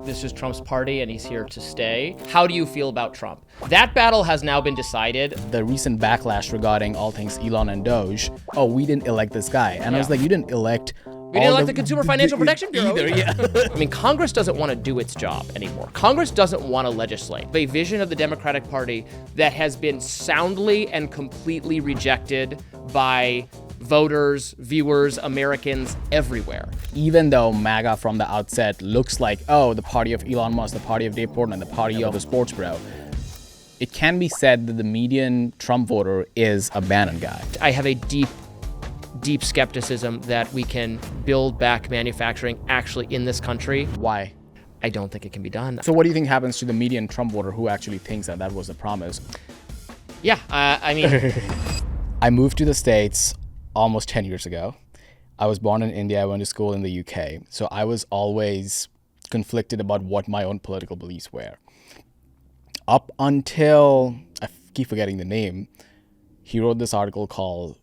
this is Trump's party and he's here to stay. How do you feel about Trump? That battle has now been decided. The recent backlash regarding all things Elon and DOGE, oh, we didn't elect this guy. And I was like, you didn't elect... We didn't elect the Consumer Financial Protection Bureau either. Yeah. I mean, Congress doesn't want to do its job anymore. Congress doesn't want to legislate. A vision of the Democratic Party that has been soundly and completely rejected by voters, viewers, Americans everywhere. Even though MAGA from the outset looks like, oh, the party of Elon Musk, the party of Dave Portnoy, the party of the sports bro, it can be said that the median Trump voter is a Bannon guy. I have a deep skepticism that we can build back manufacturing actually in this country. Why? I don't think it can be done. So what do you think happens to the median Trump voter who actually thinks that that was the promise? Yeah, I mean... I moved to the States almost 10 years ago. I was born in India. I went to school in the UK. So I was always conflicted about what my own political beliefs were. Up until, I keep forgetting the name, he wrote this article called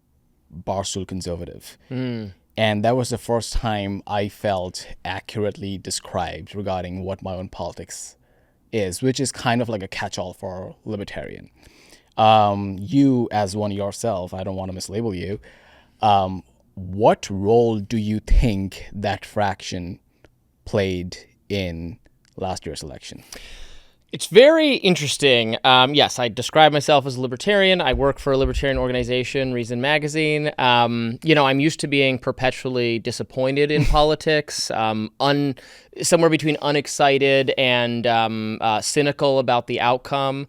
Barstool Conservative. And that was the first time I felt accurately described regarding what my own politics is, which is kind of like a catch-all for libertarian. You, as one yourself, I don't want to mislabel you, what role do you think that fraction played in last year's election? It's very interesting. Yes, I describe myself as a libertarian. I work for a libertarian organization, Reason Magazine. I'm used to being perpetually disappointed in politics, somewhere between unexcited and cynical about the outcome.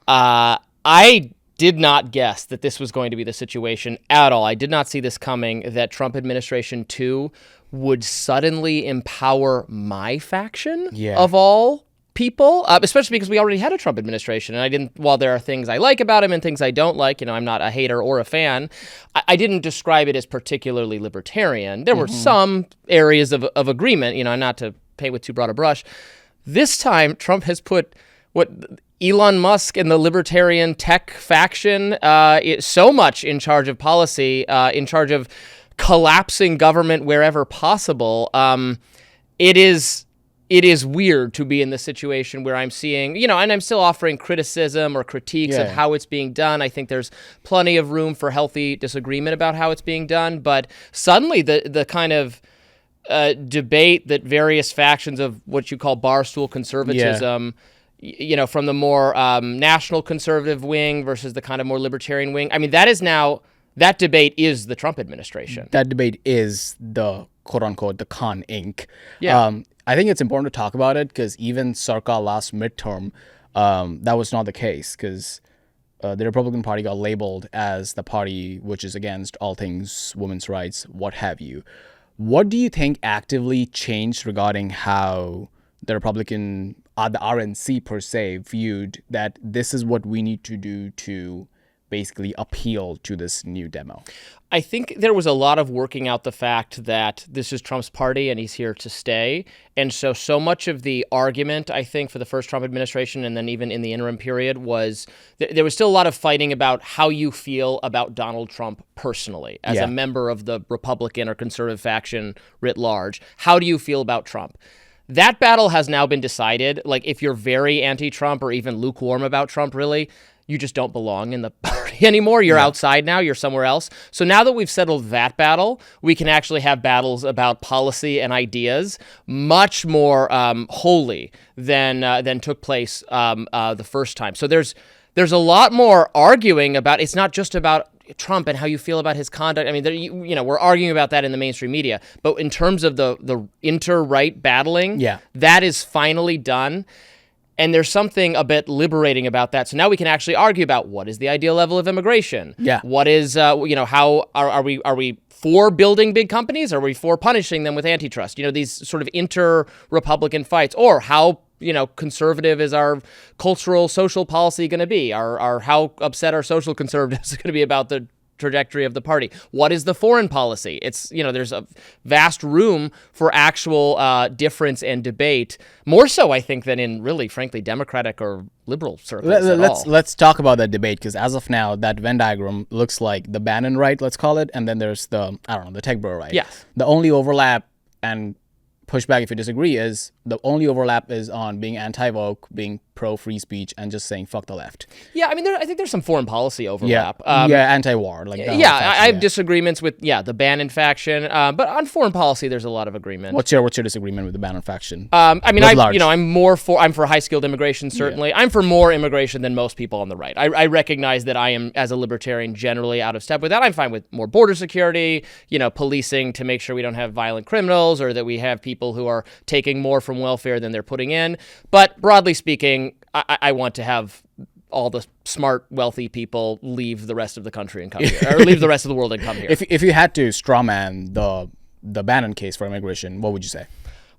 I did not guess that this was going to be the situation at all. I did not see this coming, that Trump administration 2 would suddenly empower my faction of all people, especially because we already had a Trump administration. And while there are things I like about him and things I don't like, I'm not a hater or a fan, I didn't describe it as particularly libertarian. There were some areas of agreement, not to paint with too broad a brush. This time, Trump has put Elon Musk and the libertarian tech faction so much in charge of policy, in charge of collapsing government wherever possible. It is weird to be in this situation where I'm seeing, and I'm still offering criticism or critiques of how it's being done. I think there's plenty of room for healthy disagreement about how it's being done. But suddenly the kind of debate that various factions of what you call barstool conservatism, from the more national conservative wing versus the kind of more libertarian wing. I mean, that debate is the Trump administration. That debate is the quote unquote, the Con Inc. Yeah. I think it's important to talk about it because even circa last midterm, that was not the case because the Republican Party got labeled as the party which is against all things women's rights, what have you. What do you think actively changed regarding how the Republican, the RNC per se, viewed that this is what we need to do to basically appeal to this new demo? I think there was a lot of working out the fact that this is Trump's party and he's here to stay. And so much of the argument, I think, for the first Trump administration and then even in the interim period was there was still a lot of fighting about how you feel about Donald Trump personally as a member of the Republican or conservative faction writ large. How do you feel about Trump? That battle has now been decided. Like, if you're very anti-Trump or even lukewarm about Trump, really, you just don't belong in the party anymore. You're outside now. You're somewhere else. So now that we've settled that battle, we can actually have battles about policy and ideas much more wholly than took place the first time. So there's a lot more arguing about. It's not just about Trump and how you feel about his conduct. I mean, we're arguing about that in the mainstream media. But in terms of the inter-right battling, that is finally done. And there's something a bit liberating about that. So now we can actually argue about what is the ideal level of immigration. What is, how are we for building big companies? Are we for punishing them with antitrust? These sort of inter-Republican fights, or how conservative is our cultural social policy going to be? How upset are social conservatives going to be about the trajectory of the party? What is the foreign policy? It's, there's a vast room for actual difference and debate, more so, I think, than in really, frankly, Democratic or liberal circles Let's talk about that debate, because as of now, that Venn diagram looks like the Bannon right, let's call it, and then there's the tech bro right. Yes. The only overlap and pushback, if you disagree, is the only overlap is on being anti-woke, being pro-free speech, and just saying fuck the left. Yeah, I mean, I think there's some foreign policy overlap. Anti-war. Like I have disagreements with the Bannon faction, but on foreign policy, there's a lot of agreement. What's your disagreement with the Bannon faction? I mean, I'm for high-skilled immigration. Certainly, I'm for more immigration than most people on the right. I recognize that I am, as a libertarian, generally out of step with that. I'm fine with more border security, policing to make sure we don't have violent criminals, or that we have people who are taking more from welfare than they're putting in. But broadly speaking, I want to have all the smart, wealthy people leave the rest of the country and come here, or leave the rest of the world and come here. If you had to strawman the Bannon case for immigration, what would you say?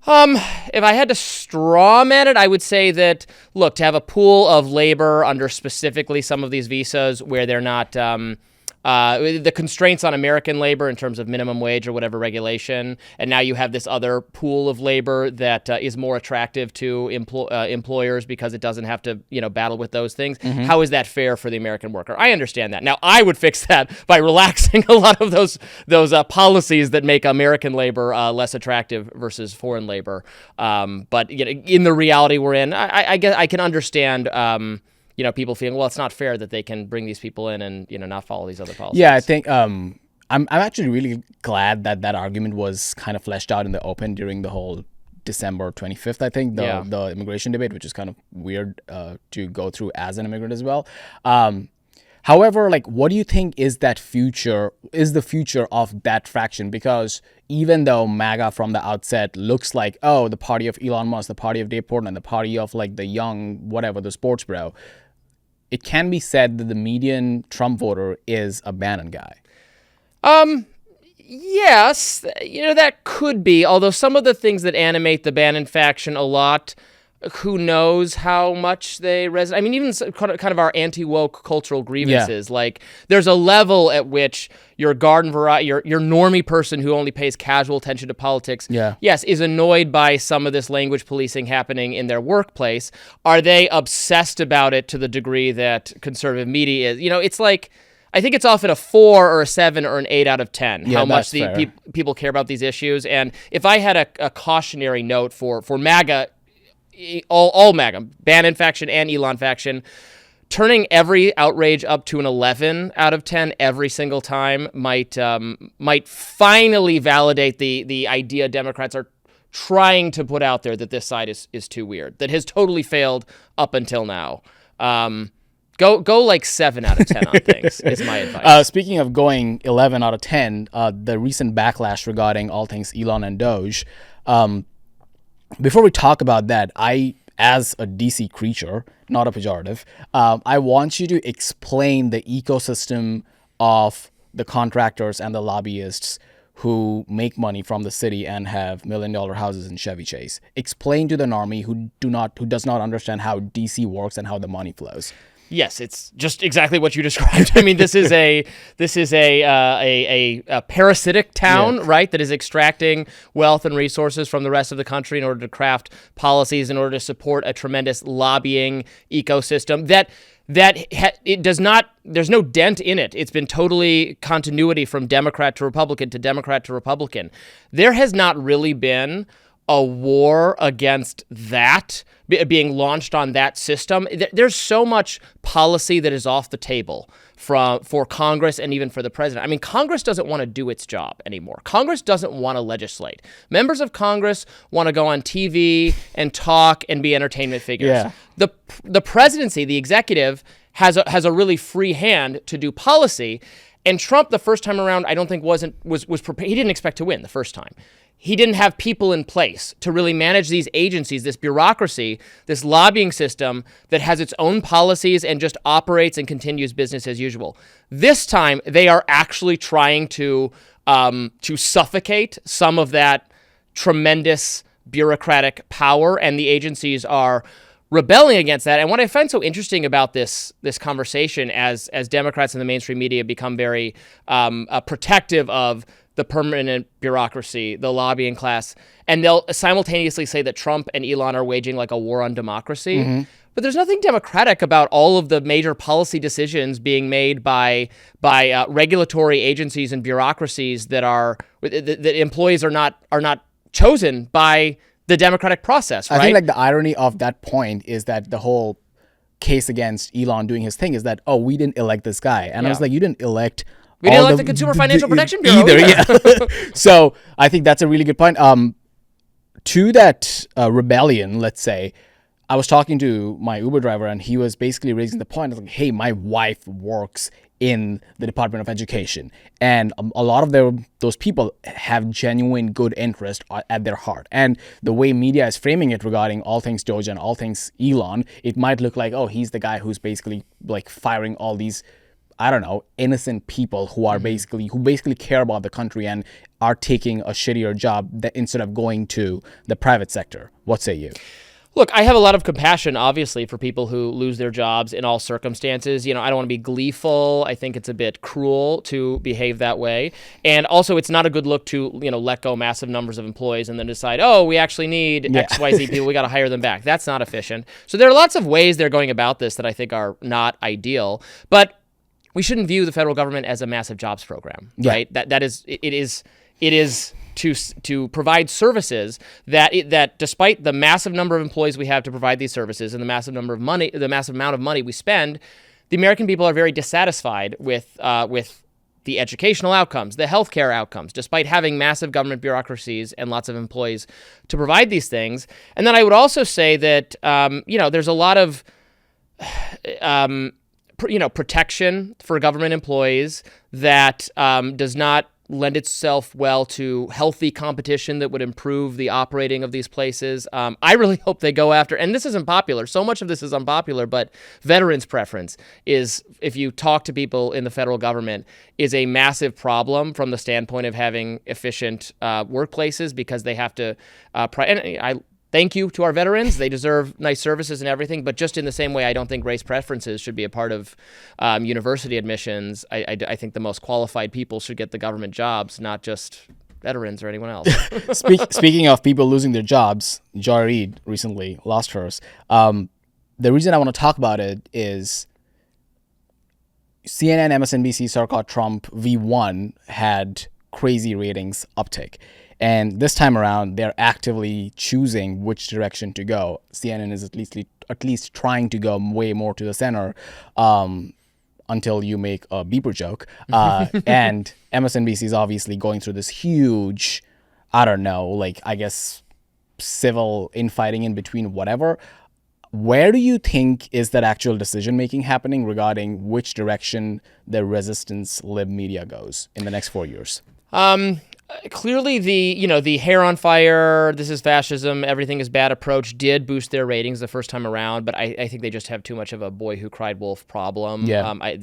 If I had to strawman it, I would say that, look, to have a pool of labor under specifically some of these visas where they're not the constraints on American labor in terms of minimum wage or whatever regulation, and now you have this other pool of labor that is more attractive to employers because it doesn't have to battle with those things. Mm-hmm. How is that fair for the American worker? I understand that. Now, I would fix that by relaxing a lot of those policies that make American labor less attractive versus foreign labor. But in the reality we're in, I guess I can understand. People feeling, well, it's not fair that they can bring these people in and, not follow these other policies. Yeah, I think I'm actually really glad that argument was kind of fleshed out in the open during the whole December 25th, I think, the immigration debate, which is kind of weird to go through as an immigrant as well. However, what do you think is the future of that faction? Because even though MAGA from the outset looks like, the party of Elon Musk, the party of Dave Portnoy, the party of the young, whatever, the sports bro, it can be said that the median Trump voter is a Bannon guy. Yes, that could be. Although some of the things that animate the Bannon faction a lot, who knows how much they resonate. I mean, even kind of our anti-woke cultural grievances. Yeah. There's a level at which your garden variety, your normie person who only pays casual attention to politics, yes, is annoyed by some of this language policing happening in their workplace. Are they obsessed about it to the degree that conservative media is? It's I think it's often a 4 or a 7 or an 8 out of 10 how much the people care about these issues. And if I had a cautionary note for MAGA, all MAGA, Bannon faction and Elon faction, turning every outrage up to an 11 out of 10 every single time might finally validate the idea Democrats are trying to put out there that this side is too weird, that has totally failed up until now. Go 7 out of 10 on things is my advice. Speaking of going 11 out of 10, the recent backlash regarding all things Elon and DOGE. Before we talk about that, as a DC creature, not a pejorative, I want you to explain the ecosystem of the contractors and the lobbyists who make money from the city and have $1 million houses in Chevy Chase. Explain to the normie who does not understand how DC works and how the money flows. Yes, it's just exactly what you described. I mean, this is a parasitic town, right, that is extracting wealth and resources from the rest of the country in order to craft policies, in order to support a tremendous lobbying ecosystem it does not. There's no dent in it. It's been totally continuity from Democrat to Republican to Democrat to Republican. There has not really been a war against that being launched on that system. There's so much policy that is off the table for Congress and even for the president. I mean, Congress doesn't want to do its job anymore. Congress doesn't want to legislate. Members of Congress want to go on TV and talk and be entertainment figures. Yeah. The presidency, the executive, has a really free hand to do policy. And Trump, the first time around, I don't think was prepared. He didn't expect to win the first time. He didn't have people in place to really manage these agencies, this bureaucracy, this lobbying system that has its own policies and just operates and continues business as usual. This time, they are actually trying to suffocate some of that tremendous bureaucratic power, and the agencies are rebelling against that. And what I find so interesting about this conversation, as Democrats in the mainstream media become very protective of the permanent bureaucracy, the lobbying class, and they'll simultaneously say that Trump and Elon are waging a war on democracy. Mm-hmm. But there's nothing democratic about all of the major policy decisions being made by regulatory agencies and bureaucracies that employees are not chosen by the democratic process, right? I think like the irony of that point is that the whole case against Elon doing his thing is that, oh, we didn't elect this guy. And I was like, you didn't elect we didn't elect the Consumer Financial Protection Bureau either. Yeah. So I think that's a really good point. To that rebellion, let's say, I was talking to my Uber driver and he was basically raising the point of like, hey, my wife works in the Department of Education, and a lot of those people have genuine good interest at their heart. And the way media is framing it regarding all things Doge and all things Elon, it might look like, oh, he's the guy who's basically like firing all these, I don't know, innocent people who are basically care about the country and are taking a shittier job instead of going to the private sector. What say you? Look, I have a lot of compassion, obviously, for people who lose their jobs in all circumstances. You know, I don't want to be gleeful. I think it's a bit cruel to behave that way. And also, it's not a good look to, let go massive numbers of employees and then decide, oh, we actually need XYZ people. We got to hire them back. That's not efficient. So there are lots of ways they're going about this that I think are not ideal. But we shouldn't view the federal government as a massive jobs program, right? It is to provide services that despite the massive number of employees we have to provide these services and the massive amount of money we spend, the American people are very dissatisfied with the educational outcomes, the healthcare outcomes, despite having massive government bureaucracies and lots of employees to provide these things. And then I would also say that there's a lot of protection for government employees that does not lend itself well to healthy competition that would improve the operating of these places. I really hope they go after, and this isn't popular, so much of this is unpopular, but veterans' preference is, if you talk to people in the federal government, is a massive problem from the standpoint of having efficient workplaces, because they have to, thank you to our veterans. They deserve nice services and everything. But just in the same way, I don't think race preferences should be a part of university admissions. I think the most qualified people should get the government jobs, not just veterans or anyone else. Speaking of people losing their jobs, Joy Reid recently lost hers. The reason I want to talk about it is CNN, MSNBC, so-called Trump V1 had crazy ratings uptick. And this time around, they're actively choosing which direction to go. CNN is at least trying to go way more to the center until you make a beeper joke. And MSNBC is obviously going through this huge, civil infighting in between whatever. Where do you think is that actual decision-making happening regarding which direction the resistance lib media goes in the next 4 years? Clearly, the hair on fire, this is fascism, everything is bad approach did boost their ratings the first time around, but I think they just have too much of a boy who cried wolf problem. Yeah. I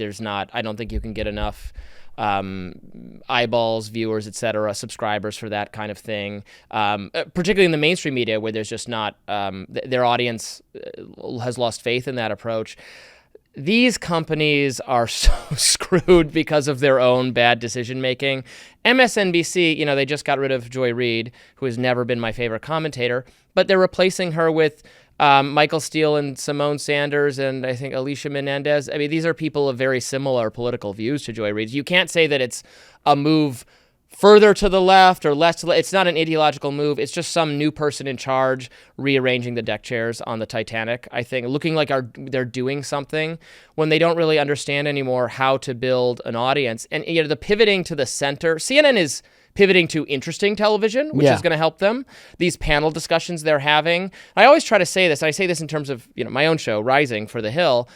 don't think you can get enough eyeballs, viewers, etc., subscribers for that kind of thing, particularly in the mainstream media where there's just not, their audience has lost faith in that approach. These companies are so screwed because of their own bad decision-making. MSNBC, they just got rid of Joy Reid, who has never been my favorite commentator, but they're replacing her with Michael Steele and Simone Sanders and I think Alicia Menendez. I mean, these are people of very similar political views to Joy Reid. You can't say that it's a move further to the left or less to the left. It's not an ideological move. It's just some new person in charge rearranging the deck chairs on the Titanic, I think, looking like they're doing something when they don't really understand anymore how to build an audience. And the pivoting to the center, CNN is pivoting to interesting television, which is going to help them. These panel discussions they're having. I always try to say this, and I say this in terms of my own show, Rising for the Hill.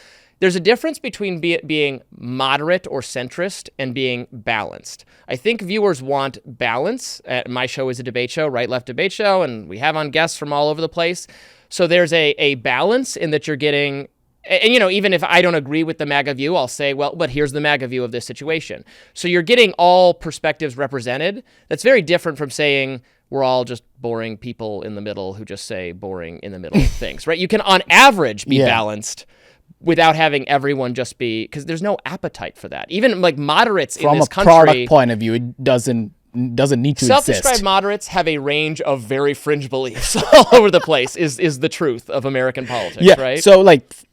There's a difference between being moderate or centrist and being balanced. I think viewers want balance. My show is a debate show, right-left debate show, and we have on guests from all over the place. So there's a balance in that you're getting, and even if I don't agree with the MAGA view, I'll say, well, but here's the MAGA view of this situation. So you're getting all perspectives represented. That's very different from saying we're all just boring people in the middle who just say boring in the middle things, right? You can, on average, be balanced without having everyone just be, because there's no appetite for that. Even like moderates in this country. From a product point of view, it doesn't need to self-described exist. moderates have a range of very fringe beliefs all over the place, is the truth of American politics, right? So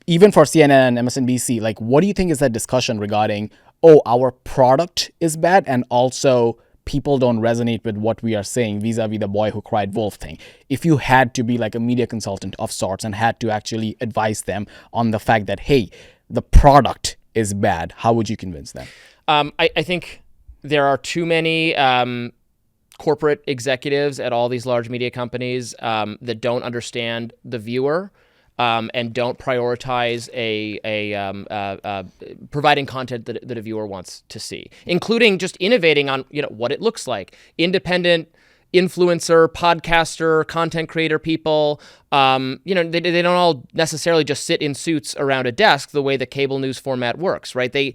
even for CNN and MSNBC, what do you think is that discussion regarding, our product is bad and also people don't resonate with what we are saying vis-a-vis the boy who cried wolf thing. If you had to be like a media consultant of sorts and had to actually advise them on the fact that, hey, the product is bad, how would you convince them? I think there are too many corporate executives at all these large media companies that don't understand the viewer and don't prioritize providing content that a viewer wants to see, including just innovating on what it looks like. Independent influencer, podcaster, content creator people, they don't all necessarily just sit in suits around a desk the way the cable news format works, right? They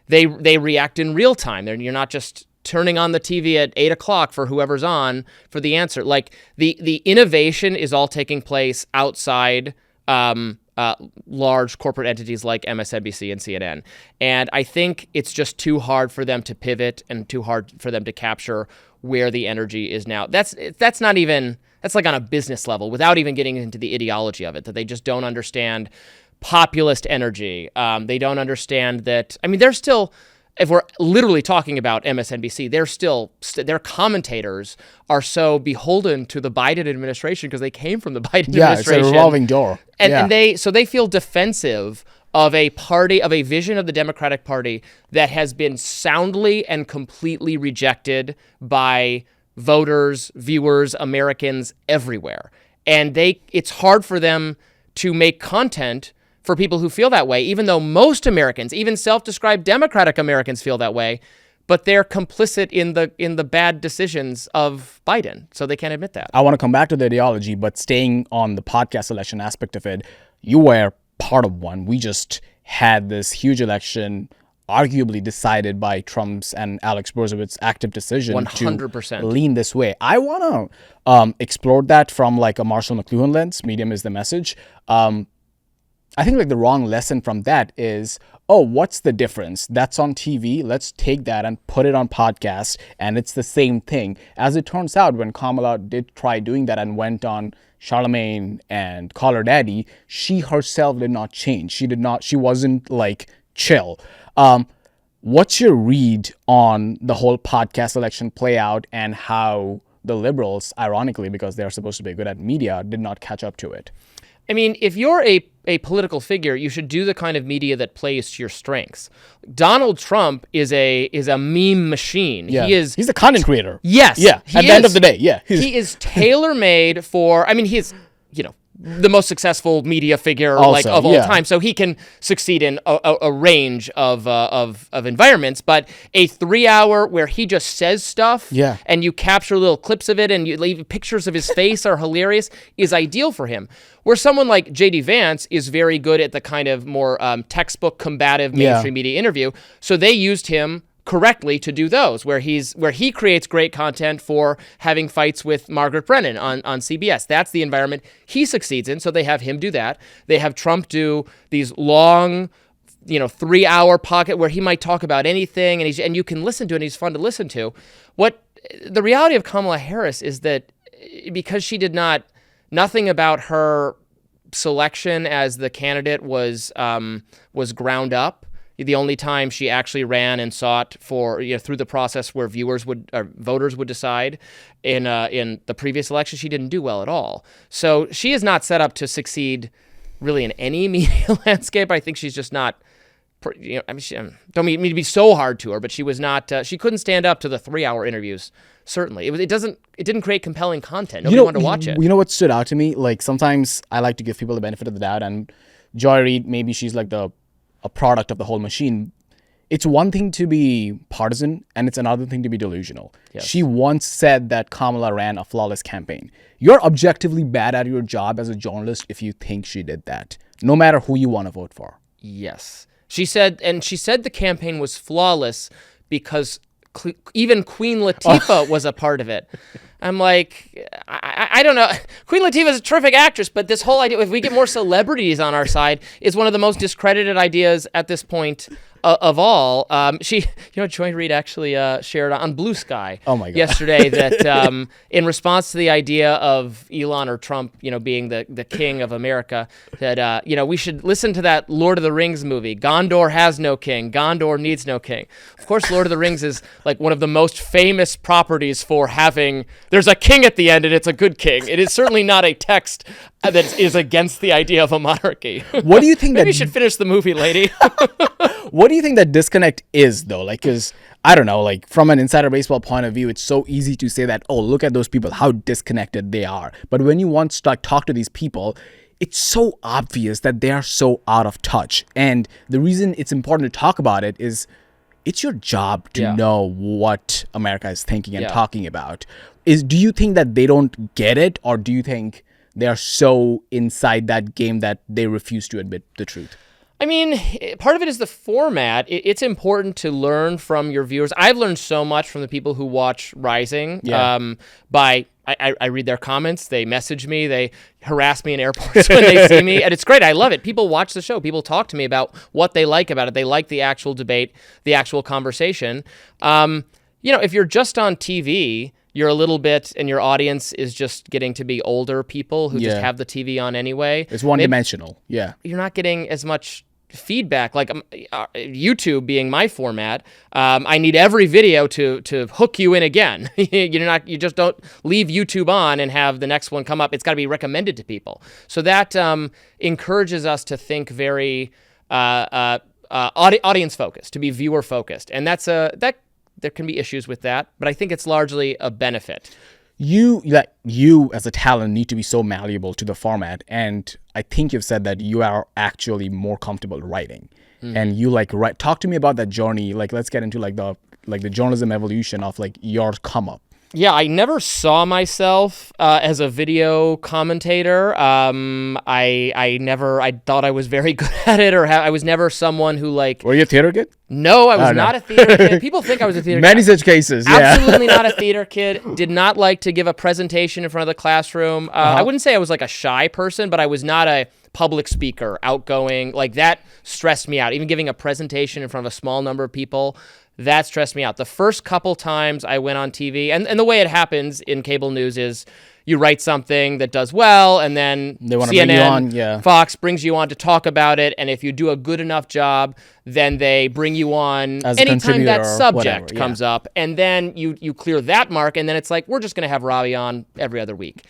react in real time. You're not just turning on the TV at 8 o'clock for whoever's on for the answer. Like the innovation is all taking place outside large corporate entities like MSNBC and CNN. And I think it's just too hard for them to pivot and too hard for them to capture where the energy is now. That's like on a business level without even getting into the ideology of it, that they just don't understand populist energy. They don't understand that. I mean, they're still, if we're literally talking about MSNBC, their commentators are so beholden to the Biden administration because they came from the Biden administration. It's a revolving door. And they feel defensive of a party, of a vision of the Democratic Party that has been soundly and completely rejected by voters, viewers, Americans everywhere. And it's hard for them to make content for people who feel that way, even though most Americans, even self-described Democratic Americans, feel that way, but they're complicit in the bad decisions of Biden, so they can't admit that. I want to come back to the ideology, but staying on the podcast election aspect of it, you were part of one. We just had this huge election, arguably decided by Trump's and Alex Berzowitz's active decision 100%. to lean this way. I want to explore that from like a Marshall McLuhan lens. Medium is the message. I think like the wrong lesson from that is, oh, what's the difference? That's on TV. Let's take that and put it on podcast, and it's the same thing. As it turns out, when Kamala did try doing that and went on Charlemagne and Call Her Daddy, she herself did not change. She wasn't like chill. What's your read on the whole podcast election play out and how the liberals, ironically, because they're supposed to be good at media, did not catch up to it? I mean, if you're a political figure, you should do the kind of media that plays to your strengths. Donald Trump is a meme machine. Yeah. He's a content creator. Yes. Yeah. At the end of the day, yeah. He is tailor-made for, I mean, he's, the most successful media figure Also, of all yeah. time. So he can succeed in a range of environments. But a 3-hour where he just says stuff, Yeah. and you capture little clips of it, and you leave pictures of his face are hilarious, is ideal for him. Where someone like JD Vance is very good at the kind of more textbook combative mainstream media interview. So they used him correctly to do those, where he creates great content for having fights with Margaret Brennan on CBS. That's the environment he succeeds in, so they have him do that. They have Trump do these long, 3-hour pocket where he might talk about anything, and you can listen to it, and he's fun to listen to. What the reality of Kamala Harris is that because she did nothing about her selection as the candidate was ground up. The only time she actually ran and sought for, through the process where voters would decide in the previous election, she didn't do well at all. So she is not set up to succeed really in any media landscape. I think she's just not, don't mean to be so hard to her, but she was not, she couldn't stand up to the 3-hour interviews. Certainly. It didn't create compelling content. Nobody wanted to watch it. You know what stood out to me? Like sometimes I like to give people the benefit of the doubt, and Joy Reid, maybe she's like a product of the whole machine. It's one thing to be partisan, and it's another thing to be delusional. Yes. She once said that Kamala ran a flawless campaign. You're objectively bad at your job as a journalist if you think she did that, no matter who you want to vote for. Yes. She said the campaign was flawless because even Queen Latifah was a part of it. I'm like, I don't know. Queen Latifah is a terrific actress, but this whole idea, if we get more celebrities on our side, is one of the most discredited ideas at this point of all. Joy Reid actually shared on Blue Sky yesterday that in response to the idea of Elon or Trump, being the king of America, that, we should listen to that Lord of the Rings movie. Gondor has no king. Gondor needs no king. Of course, Lord of the Rings is like one of the most famous properties for having, there's a king at the end and it's a good king. It is certainly not a text that is against the idea of a monarchy. What do you think Maybe you should finish the movie, lady. What do you think that disconnect is, though? Like, because, I don't know, like, from an insider baseball point of view, it's so easy to say that, oh, look at those people, how disconnected they are. But when you want to talk to these people, it's so obvious that they are so out of touch. And the reason it's important to talk about it is it's your job to know what America is thinking and talking about. Do you think that they don't get it, or do you think they are so inside that game that they refuse to admit the truth? I mean, part of it is the format. It's important to learn from your viewers. I've learned so much from the people who watch Rising. I read their comments. They message me. They harass me in airports when they see me. And it's great. I love it. People watch the show. People talk to me about what they like about it. They like the actual debate, the actual conversation. If you're just on TV, you're a little bit, and your audience is just getting to be older people who just have the TV on anyway. It's one-dimensional, You're not getting as much feedback. Like YouTube being my format, I need every video to hook you in again. You just don't leave YouTube on and have the next one come up. It's got to be recommended to people. So that encourages us to think very audience focused, to be viewer focused, and there can be issues with that, but I think it's largely a benefit. You as a talent need to be so malleable to the format, and I think you've said that you are actually more comfortable writing. And you talk to me about that journey. Like, let's get into the journalism evolution of your come up. Yeah, I never saw myself as a video commentator. I thought I was very good at it, or I was never someone who Were you a theater kid? No, I was not a theater kid. People think I was a theater kid. Many such cases, Absolutely not a theater kid. Did not like to give a presentation in front of the classroom. I wouldn't say I was like a shy person, but I was not a public speaker, outgoing. Like, that stressed me out. Even giving a presentation in front of a small number of people, that stressed me out. The first couple times I went on TV, and the way it happens in cable news is you write something that does well, and then they want to CNN, bring you on, Fox brings you on to talk about it, and if you do a good enough job, then they bring you on as anytime that subject whatever, comes up, and then you clear that mark, and then it's like, we're just going to have Robby on every other week.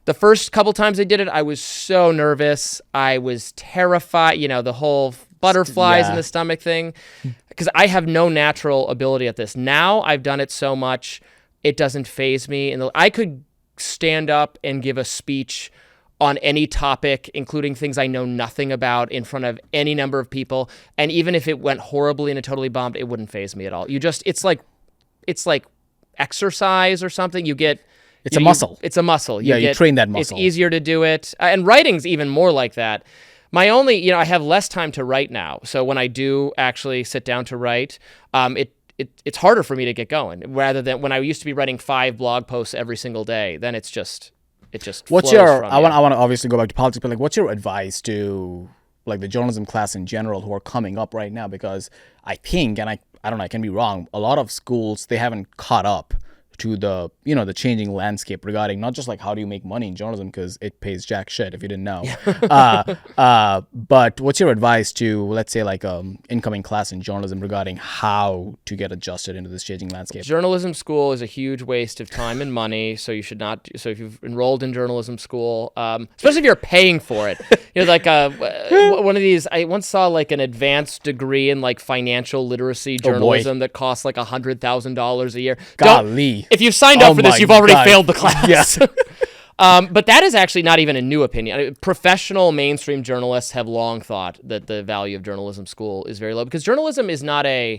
The first couple times I did it, I was so nervous. I was terrified, the whole butterflies in the stomach thing, because I have no natural ability at this. Now I've done it so much, it doesn't faze me. And I could stand up and give a speech on any topic, including things I know nothing about, in front of any number of people. And even if it went horribly and it totally bombed, it wouldn't faze me at all. It's like exercise or something. It's a muscle. It's a muscle. You train that muscle. It's easier to do it. And writing's even more like that. My only, I have less time to write now. So when I do actually sit down to write, it's harder for me to get going, rather than when I used to be writing 5 blog posts every single day. Then it just what's your, I want to obviously go back to politics, but what's your advice to the journalism class in general who are coming up right now? Because I think, and I don't know, I can be wrong, a lot of schools, they haven't caught up to the changing landscape regarding not just how do you make money in journalism, because it pays jack shit if you didn't know. But what's your advice to, let's say, incoming class in journalism regarding how to get adjusted into this changing landscape? Journalism school is a huge waste of time and money, so you should not. So if you've enrolled in journalism school, especially if you're paying for it, one of these. I once saw an advanced degree in financial literacy journalism that costs $100,000 a year. Golly. If you've signed up for this, you've already failed the class. Yes. But that is actually not even a new opinion. Professional mainstream journalists have long thought that the value of journalism school is very low, because journalism is not it's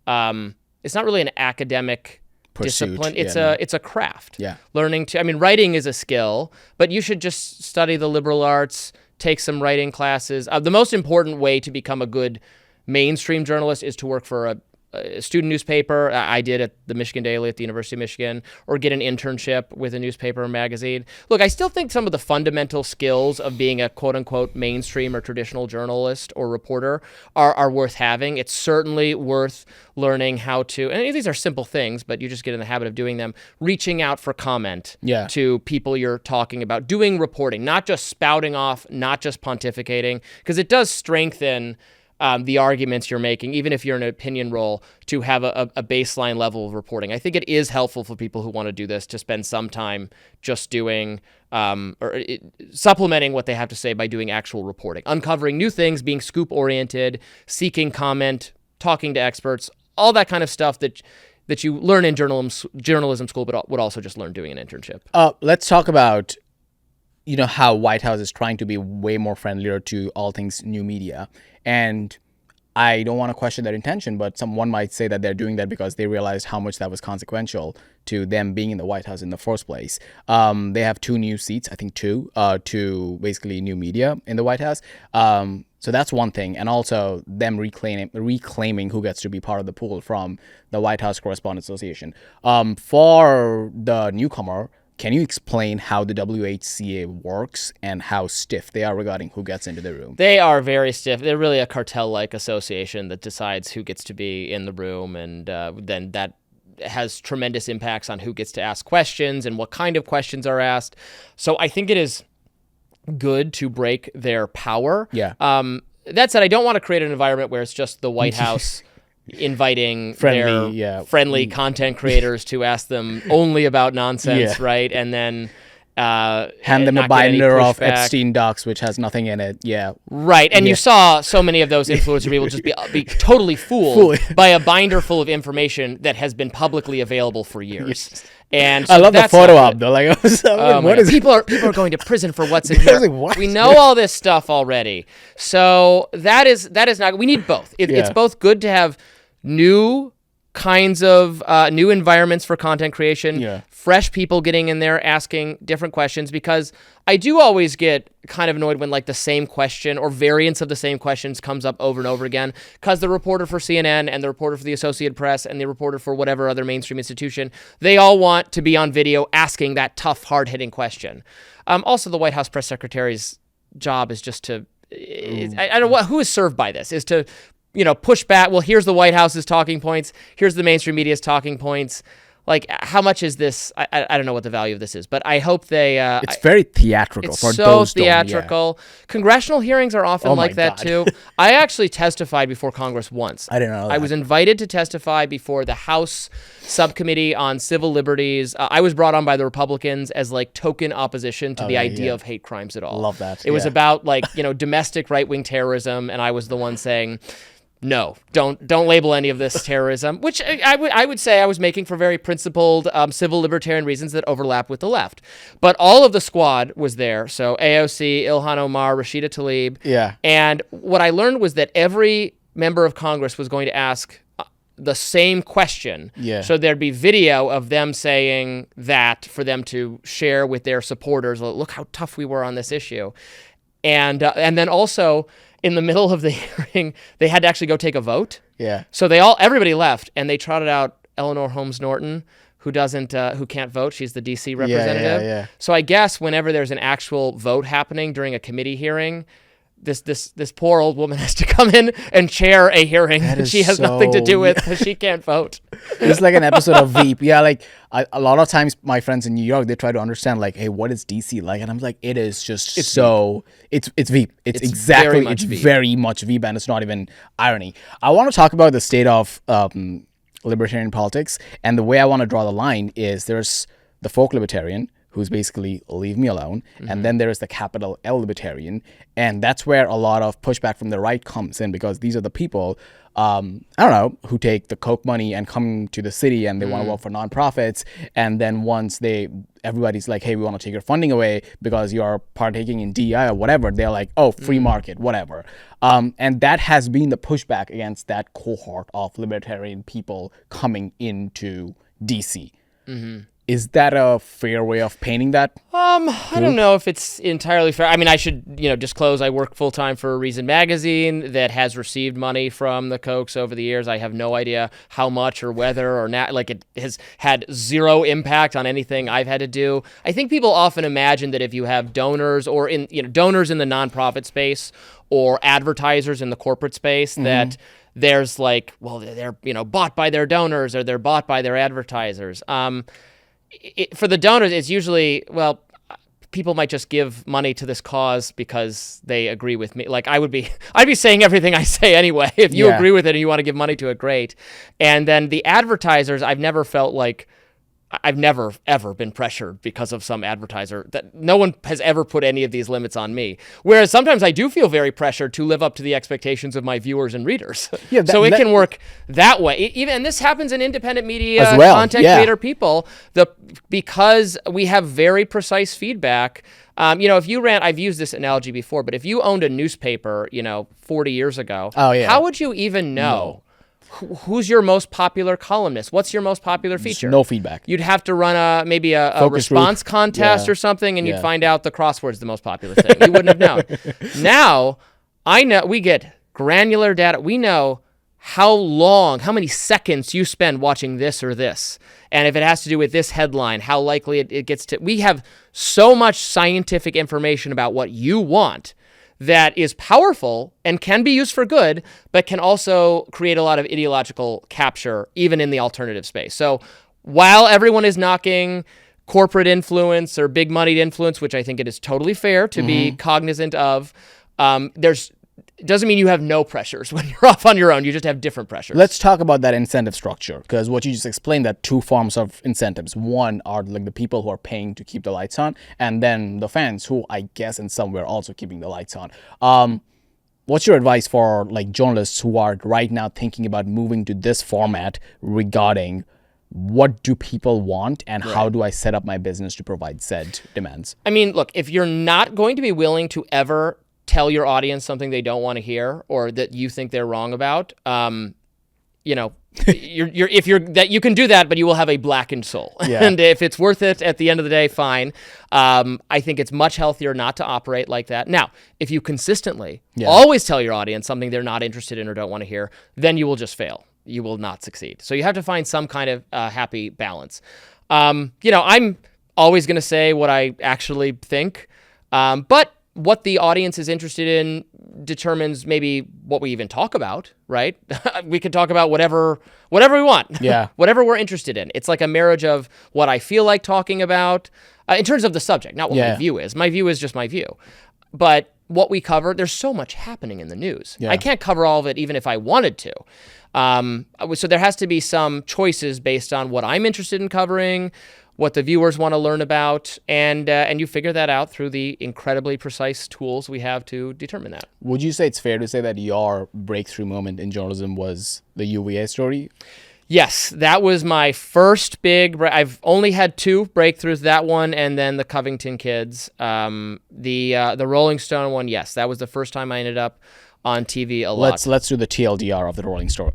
not really an academic discipline. It's a craft. Yeah. Learning to, writing is a skill, but you should just study the liberal arts, take some writing classes. The most important way to become a good mainstream journalist is to work for a student newspaper. I did at the Michigan Daily at the University of Michigan, or get an internship with a newspaper or magazine. Look, I still think some of the fundamental skills of being a quote unquote mainstream or traditional journalist or reporter are worth having. It's certainly worth learning how to, and these are simple things, but you just get in the habit of doing them, reaching out for comment to people you're talking about, doing reporting, not just spouting off, not just pontificating, because it does strengthen the arguments you're making, even if you're in an opinion role, to have a baseline level of reporting. I think it is helpful for people who want to do this to spend some time just doing supplementing what they have to say by doing actual reporting, uncovering new things, being scoop oriented, seeking comment, talking to experts, all that kind of stuff that you learn in journalism school, but would also just learn doing an internship. Let's talk about how White House is trying to be way more friendlier to all things new media. And I don't want to question their intention, but someone might say that they're doing that because they realized how much that was consequential to them being in the White House in the first place. They have 2 new seats, I think 2, to basically new media in the White House. So that's one thing. And also them reclaiming who gets to be part of the pool from the White House Correspondents Association. For the newcomer, can you explain how the WHCA works and how stiff they are regarding who gets into the room? They are very stiff. They're really a cartel-like association that decides who gets to be in the room, and then that has tremendous impacts on who gets to ask questions and what kind of questions are asked. So I think it is good to break their power. Yeah. That said, I don't want to create an environment where it's just the White House inviting friendly content creators to ask them only about nonsense, right? And then hand them a binder of Epstein docs, which has nothing in it. Yeah. Right. And you saw so many of those influencer people just be totally fooled by a binder full of information that has been publicly available for years. Yes. And so I love the photo op though. Like, what is people are going to prison for what's in here. We know all this stuff already. So that is not. We need both. It's both good to have new kinds of new environments for content creation, fresh people getting in there asking different questions, because I do always get kind of annoyed when like the same question or variants of the same questions comes up over and over again, because the reporter for CNN and the reporter for the Associated Press and the reporter for whatever other mainstream institution, they all want to be on video asking that tough, hard-hitting question. Also, the White House press secretary's job is just to, I don't know who is served by this, is to push back. Well, here's the White House's talking points. Here's the mainstream media's talking points. Like, how much is this? I don't know what the value of this is, but I hope they... it's very theatrical. It's so theatrical. Congressional hearings are often like that, too. I actually testified before Congress once. I didn't know that. I was invited to testify before the House Subcommittee on Civil Liberties. I was brought on by the Republicans as, like, token opposition to the idea of hate crimes at all. Love that. It was about, like, domestic right-wing terrorism, and I was the one saying... No, don't label any of this terrorism, which I would say I was making for very principled civil libertarian reasons that overlap with the left. But all of the squad was there. So AOC, Ilhan Omar, Rashida Tlaib. Yeah. And what I learned was that every member of Congress was going to ask the same question. Yeah. So there'd be video of them saying that for them to share with their supporters. Look how tough we were on this issue. And then also... in the middle of the hearing, they had to actually go take a vote. Yeah. So everybody left, and they trotted out Eleanor Holmes Norton, who can't vote. She's the DC representative. Yeah. So I guess whenever there's an actual vote happening during a committee hearing, this poor old woman has to come in and chair a hearing that she has nothing to do with because she can't vote. It's like an episode of Veep. Yeah, like a lot of times my friends in New York, they try to understand like, hey, what is DC like? And I'm like, it is just it's Veep. It's exactly very much Veep, and it's not even irony. I want to talk about the state of libertarian politics, and the way I want to draw the line is there's the folk libertarian, who's basically leave me alone. Mm-hmm. And then there is the capital L libertarian. And that's where a lot of pushback from the right comes in, because these are the people, who take the Coke money and come to the city and they want to work for nonprofits. And then once everybody's like, hey, we want to take your funding away because you're partaking in DEI or whatever, they're like, oh, free market, whatever. And that has been the pushback against that cohort of libertarian people coming into DC. Mm-hmm. Is that a fair way of painting that? I don't know if it's entirely fair. I mean, I should, disclose I work full-time for Reason Magazine that has received money from the Kochs over the years. I have no idea how much or whether or not, like, it has had zero impact on anything I've had to do. I think people often imagine that if you have donors or donors in the nonprofit space or advertisers in the corporate space, that there's like, well, they're, bought by their donors or they're bought by their advertisers. For the donors, it's usually, well, people might just give money to this cause because they agree with me. Like I'd be saying everything I say anyway. If you agree with it and you want to give money to it, great. And then the advertisers, I've never ever been pressured because of some advertiser. That no one has ever put any of these limits on me. Whereas sometimes I do feel very pressured to live up to the expectations of my viewers and readers. Yeah, so it can work that way. And this happens in independent media as well. Content creator people. Because we have very precise feedback. If you ran, I've used this analogy before, but if you owned a newspaper, 40 years ago, how would you even know? Who's your most popular columnist? What's your most popular feature? No feedback. You'd have to run maybe a response contest or something, and you'd find out the crossword's the most popular thing. You wouldn't have known. Now, I know we get granular data. We know how many seconds you spend watching this or this. And if it has to do with this headline, how likely it gets to. We have so much scientific information about what you want that is powerful and can be used for good, but can also create a lot of ideological capture, even in the alternative space. So while everyone is knocking corporate influence or big moneyed influence, which I think it is totally fair to be cognizant of, it doesn't mean you have no pressures when you're off on your own. You just have different pressures. Let's talk about that incentive structure, because what you just explained, that two forms of incentives. One are like the people who are paying to keep the lights on, and then the fans who I guess in some way are also keeping the lights on. What's your advice for like journalists who are right now thinking about moving to this format regarding what do people want and how do I set up my business to provide said demands? I mean, look, if you're not going to be willing to ever tell your audience something they don't want to hear or that you think they're wrong about, you can do that, but you will have a blackened soul. Yeah. And if it's worth it at the end of the day, fine. I think it's much healthier not to operate like that. Now, if you consistently always tell your audience something they're not interested in or don't want to hear, then you will just fail. You will not succeed. So you have to find some kind of happy balance. I'm always going to say what I actually think, but what the audience is interested in determines maybe what we even talk about, right? We can talk about whatever we want, whatever we're interested in. It's like a marriage of what I feel like talking about in terms of the subject, not what my view is. My view is just my view. But what we cover, there's so much happening in the news. Yeah. I can't cover all of it even if I wanted to. So there has to be some choices based on what I'm interested in covering, what the viewers want to learn about, and you figure that out through the incredibly precise tools we have to determine that. Would you say it's fair to say that your breakthrough moment in journalism was the UVA story? Yes, that was my first big. I've only had two breakthroughs. That one, and then the Covington Kids. The Rolling Stone one. Yes, that was the first time I ended up on TV a lot. Let's do the TLDR of the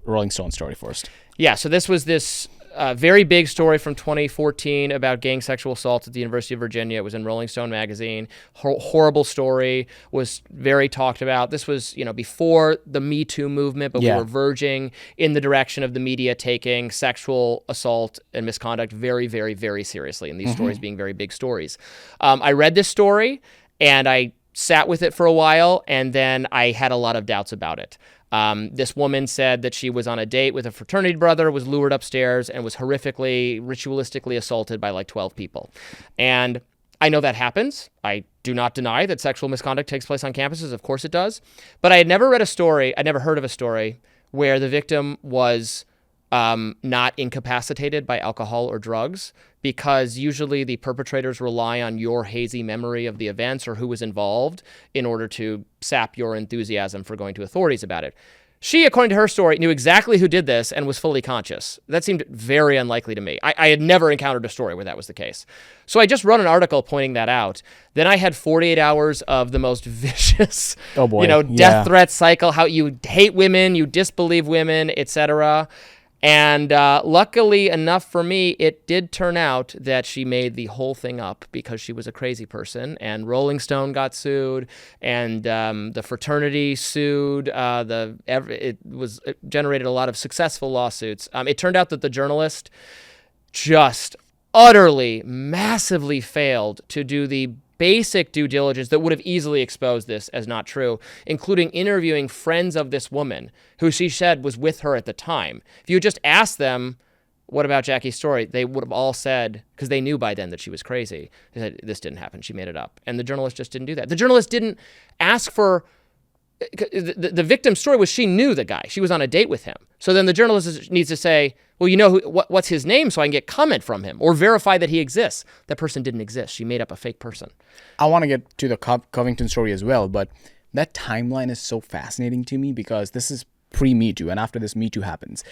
Rolling Stone story first. Yeah, so this was this very big story from 2014 about gang sexual assault at the University of Virginia. It was in Rolling Stone magazine. Horrible story, was very talked about. This was, before the Me Too movement, but we were verging in the direction of the media taking sexual assault and misconduct very, very, very seriously, and these stories being very big stories. I read this story, and I sat with it for a while, and then I had a lot of doubts about it. This woman said that she was on a date with a fraternity brother, was lured upstairs, and was ritualistically assaulted by like 12 people. And I know that happens. I do not deny that sexual misconduct takes place on campuses. Of course it does. But I had never heard of a story where the victim was not incapacitated by alcohol or drugs, because usually the perpetrators rely on your hazy memory of the events or who was involved in order to sap your enthusiasm for going to authorities about it. She, according to her story, knew exactly who did this and was fully conscious. That seemed very unlikely to me. I had never encountered a story where that was the case. So I just wrote an article pointing that out. Then I had 48 hours of the most vicious, death threat cycle, how you hate women, you disbelieve women, etc. And luckily enough for me, it did turn out that she made the whole thing up because she was a crazy person. And Rolling Stone got sued, and the fraternity sued. It generated a lot of successful lawsuits. It turned out that the journalist just utterly, massively failed to do the basic due diligence that would have easily exposed this as not true, including interviewing friends of this woman who she said was with her at the time. If you just asked them, what about Jackie's story? They would have all said, because they knew by then that she was crazy, they said, this didn't happen, she made it up. And the journalist just didn't do that. The journalist didn't ask for, the victim's story was she knew the guy. She was on a date with him. So then the journalist needs to say, well, you know, what's his name so I can get comment from him or verify that he exists. That person didn't exist. She made up a fake person. I want to get to the Covington story as well, but that timeline is so fascinating to me because this is pre-Me Too, and after this, Me Too happens.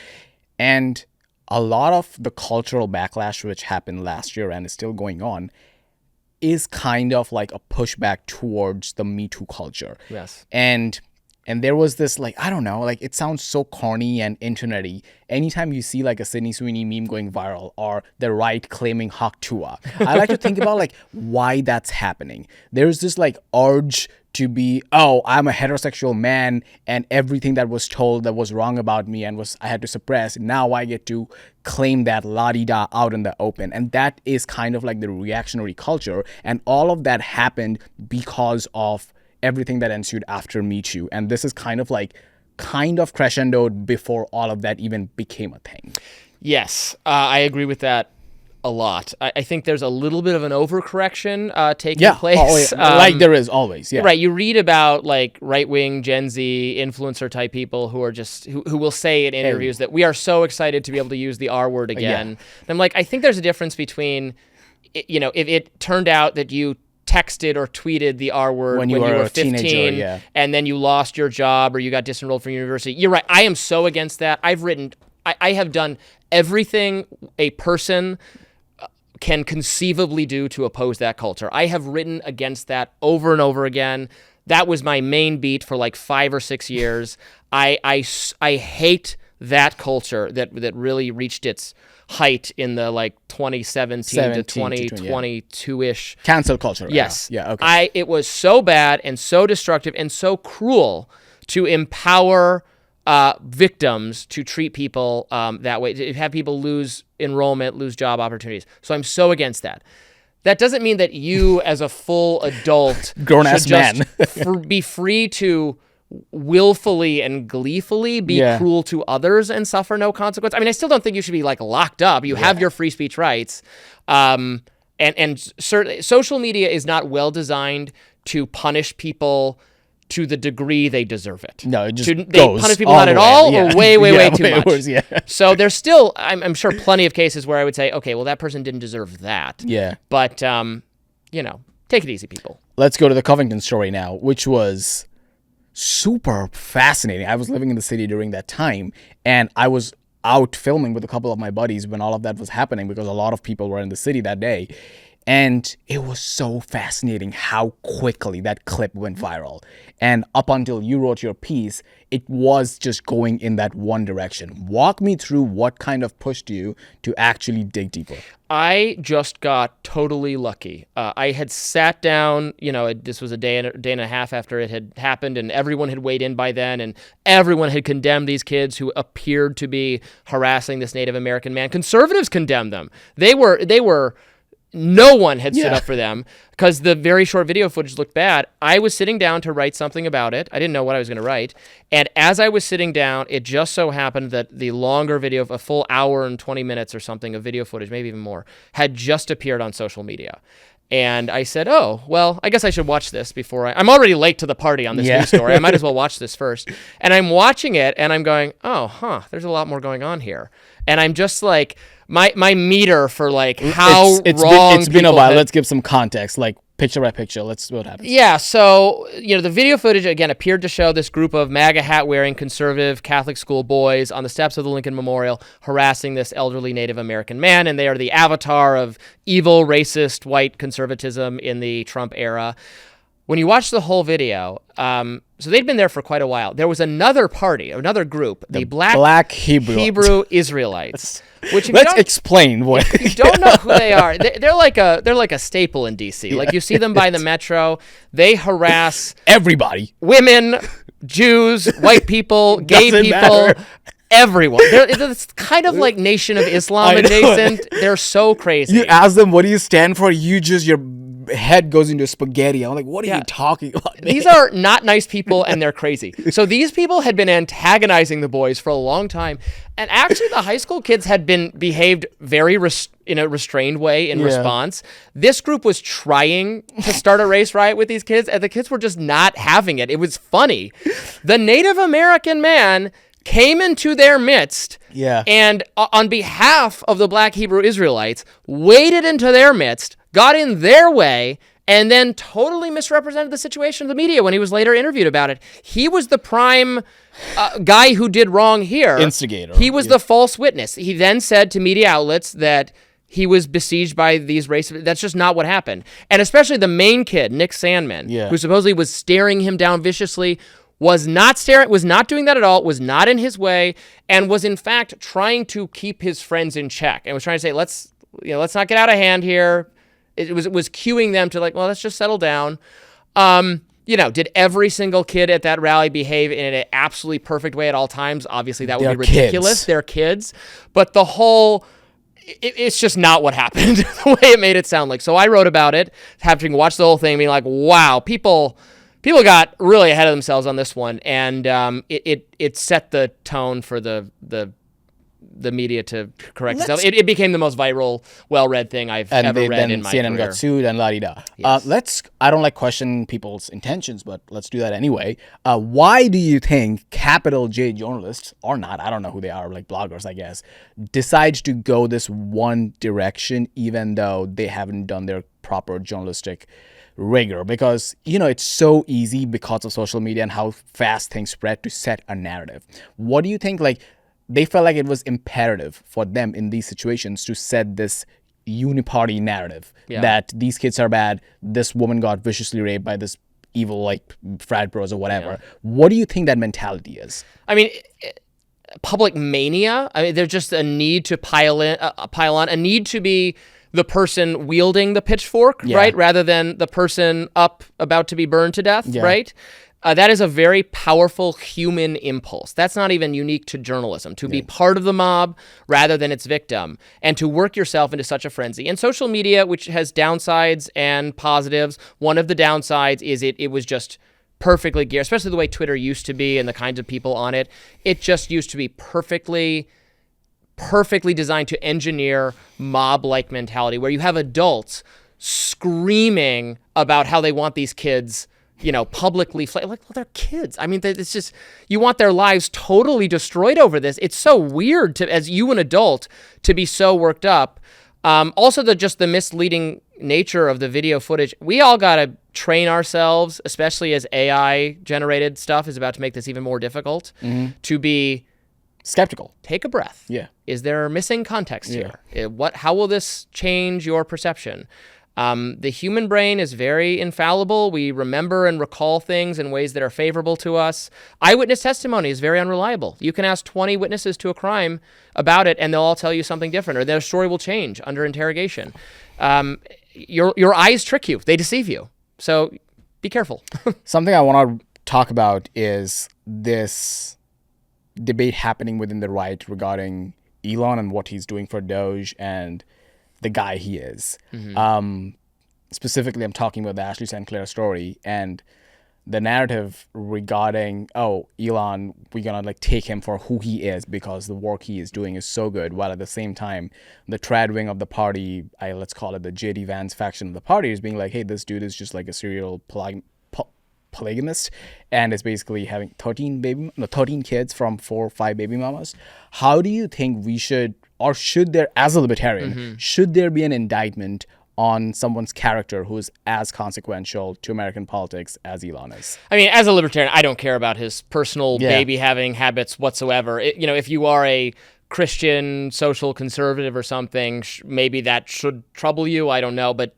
And a lot of the cultural backlash which happened last year and is still going on is kind of like a pushback towards the Me Too culture. Yes. And there was this, like, I don't know, like, it sounds so corny and internet-y. Anytime you see, like, a Sydney Sweeney meme going viral or the right claiming Hak Tua, I like to think about, like, why that's happening. There's this, like, urge to be, oh, I'm a heterosexual man and everything that was told that was wrong about me and I had to suppress, now I get to claim that la-di-da out in the open. And that is kind of like the reactionary culture. And all of that happened because of everything that ensued after Me Too. And this is kind of crescendoed before all of that even became a thing. Yes, I agree with that a lot. I think there's a little bit of an overcorrection taking place. Oh, yeah. Like there is always, yeah. Right, you read about like right-wing Gen Z influencer type people who are just, who will say in interviews that we are so excited to be able to use the R word again. And I'm like, I think there's a difference between, you know, if it turned out that you texted or tweeted the R word when you were 15 teenager, and then you lost your job or you got disenrolled from university. You're right. I am so against that. I have done everything a person can conceivably do to oppose that culture. I have written against that over and over again. That was my main beat for like 5 or 6 years. I hate that culture that really reached its height in the like 2017 to 2022-ish. Cancel culture. Yes. Yeah, okay. It was so bad and so destructive and so cruel to empower victims to treat people that way, to have people lose enrollment, lose job opportunities. So I'm so against that. That doesn't mean that you as a full adult grown-ass man be free to willfully and gleefully be cruel to others and suffer no consequence. I mean, I still don't think you should be like locked up. You have your free speech rights. And certainly social media is not well designed to punish people to the degree they deserve it. No, it just they punish people not at all or way too much. Worse, So there's still, I'm sure, plenty of cases where I would say, okay, well, that person didn't deserve that. Yeah. But, you know, take it easy, people. Let's go to the Covington story now, which was super fascinating. I was living in the city during that time, and I was out filming with a couple of my buddies when all of that was happening because a lot of people were in the city that day. And it was so fascinating how quickly that clip went viral. And up until you wrote your piece, it was just going in that one direction. Walk me through what kind of pushed you to actually dig deeper. I just got totally lucky. I had sat down, you know, this was a day and a half after it had happened, and everyone had weighed in by then, and everyone had condemned these kids who appeared to be harassing this Native American man. Conservatives condemned them. They were no one had stood up for them because the very short video footage looked bad. I was sitting down to write something about it. I didn't know what I was going to write. And as I was sitting down, it just so happened that the longer video, a full hour and 20 minutes or something of video footage, maybe even more, had just appeared on social media. And I said, oh, well, I guess I should watch this before I'm already late to the party on this news story. I might as well watch this first. And I'm watching it and I'm going, oh, there's a lot more going on here. And I'm just like, my meter for like how it's been a while. Let's give some context, like picture by picture. Let's see what happens. Yeah. So, you know, the video footage again appeared to show this group of MAGA hat wearing conservative Catholic school boys on the steps of the Lincoln Memorial harassing this elderly Native American man. And they are the avatar of evil, racist, white conservatism in the Trump era. When you watch the whole video, So they'd been there for quite a while. There was another party, another group, the Black Hebrew Israelites. Which let's explain what. If you don't know who they are, they're like a staple in DC. Like you see them by the metro. They harass everybody, women, Jews, white people, gay people. Matter. Everyone. It's kind of like Nation of Islam adjacent. They're so crazy. You ask them, what do you stand for? Your head goes into spaghetti. I'm like, what are you talking about? These are not nice people, and they're crazy. So these people had been antagonizing the boys for a long time. And actually, the high school kids had been behaved very in a restrained way in response. This group was trying to start a race riot with these kids, and the kids were just not having it. It was funny. The Native American man came into their midst and on behalf of the Black Hebrew Israelites, waded into their midst, got in their way, and then totally misrepresented the situation to the media when he was later interviewed about it. He was the prime guy who did wrong here. Instigator. He was the false witness. He then said to media outlets that he was besieged by these racists. That's just not what happened. And especially the main kid, Nick Sandman, who supposedly was staring him down viciously, was not doing that at all, was not in his way, and was in fact trying to keep his friends in check, and was trying to say, let's not get out of hand here. It was cueing them to let's just settle down. Did every single kid at that rally behave in an absolutely perfect way at all times? Obviously, that would be ridiculous. Kids. They're kids, but the whole. It's just not what happened the way it made it sound like. So I wrote about it, having watched the whole thing, being like, wow, people got really ahead of themselves on this one, and it set the tone for the media to correct itself. It became the most viral, well-read thing I've ever read in my CNN career. got sued and la-di-da. Yes. I don't like questioning people's intentions, but let's do that anyway. Why do you think capital J journalists, or not, I don't know who they are, like bloggers, I guess, decide to go this one direction even though they haven't done their proper journalistic rigor? Because it's so easy because of social media and how fast things spread to set a narrative. What do you think, they felt like it was imperative for them in these situations to set this uniparty narrative that these kids are bad, this woman got viciously raped by this evil frat bros or whatever. What do you think that mentality is? I mean, public mania. I mean, there's just a need to pile on, a need to be the person wielding the pitchfork, right? Rather than the person about to be burned to death, right? That is a very powerful human impulse. That's not even unique to journalism, to be part of the mob rather than its victim, and to work yourself into such a frenzy. And social media, which has downsides and positives, one of the downsides is it was just perfectly geared, especially the way Twitter used to be and the kinds of people on it. It just used to be perfectly designed to engineer mob-like mentality where you have adults screaming about how they want these kids publicly, they're kids. I mean, it's just, you want their lives totally destroyed over this. It's so weird as you, an adult, to be so worked up. Also, the misleading nature of the video footage. We all got to train ourselves, especially as AI generated stuff is about to make this even more difficult, to be skeptical. Take a breath. Yeah. Is there missing context here? How will this change your perception? The human brain is very infallible. We remember and recall things in ways that are favorable to us. Eyewitness testimony is very unreliable. You can ask 20 witnesses to a crime about it, and they'll all tell you something different, or their story will change under interrogation. Your eyes trick you. They deceive you. So be careful. Something I want to talk about is this debate happening within the right regarding Elon and what he's doing for Doge and the guy he is. Specifically, I'm talking about the Ashley St. Clair story and the narrative regarding, Elon, we're going to take him for who he is because the work he is doing is so good, while at the same time, the trad wing of the party, let's call it the JD Vance faction of the party, is being like, hey, this dude is just like a serial polygamist and is basically having 13 kids from 4 or 5 baby mamas. How do you think we should, or should there, as a libertarian, should there be an indictment on someone's character who is as consequential to American politics as Elon is? I mean, as a libertarian, I don't care about his personal baby having habits whatsoever. If you are a Christian social conservative or something, maybe that should trouble you. I don't know. But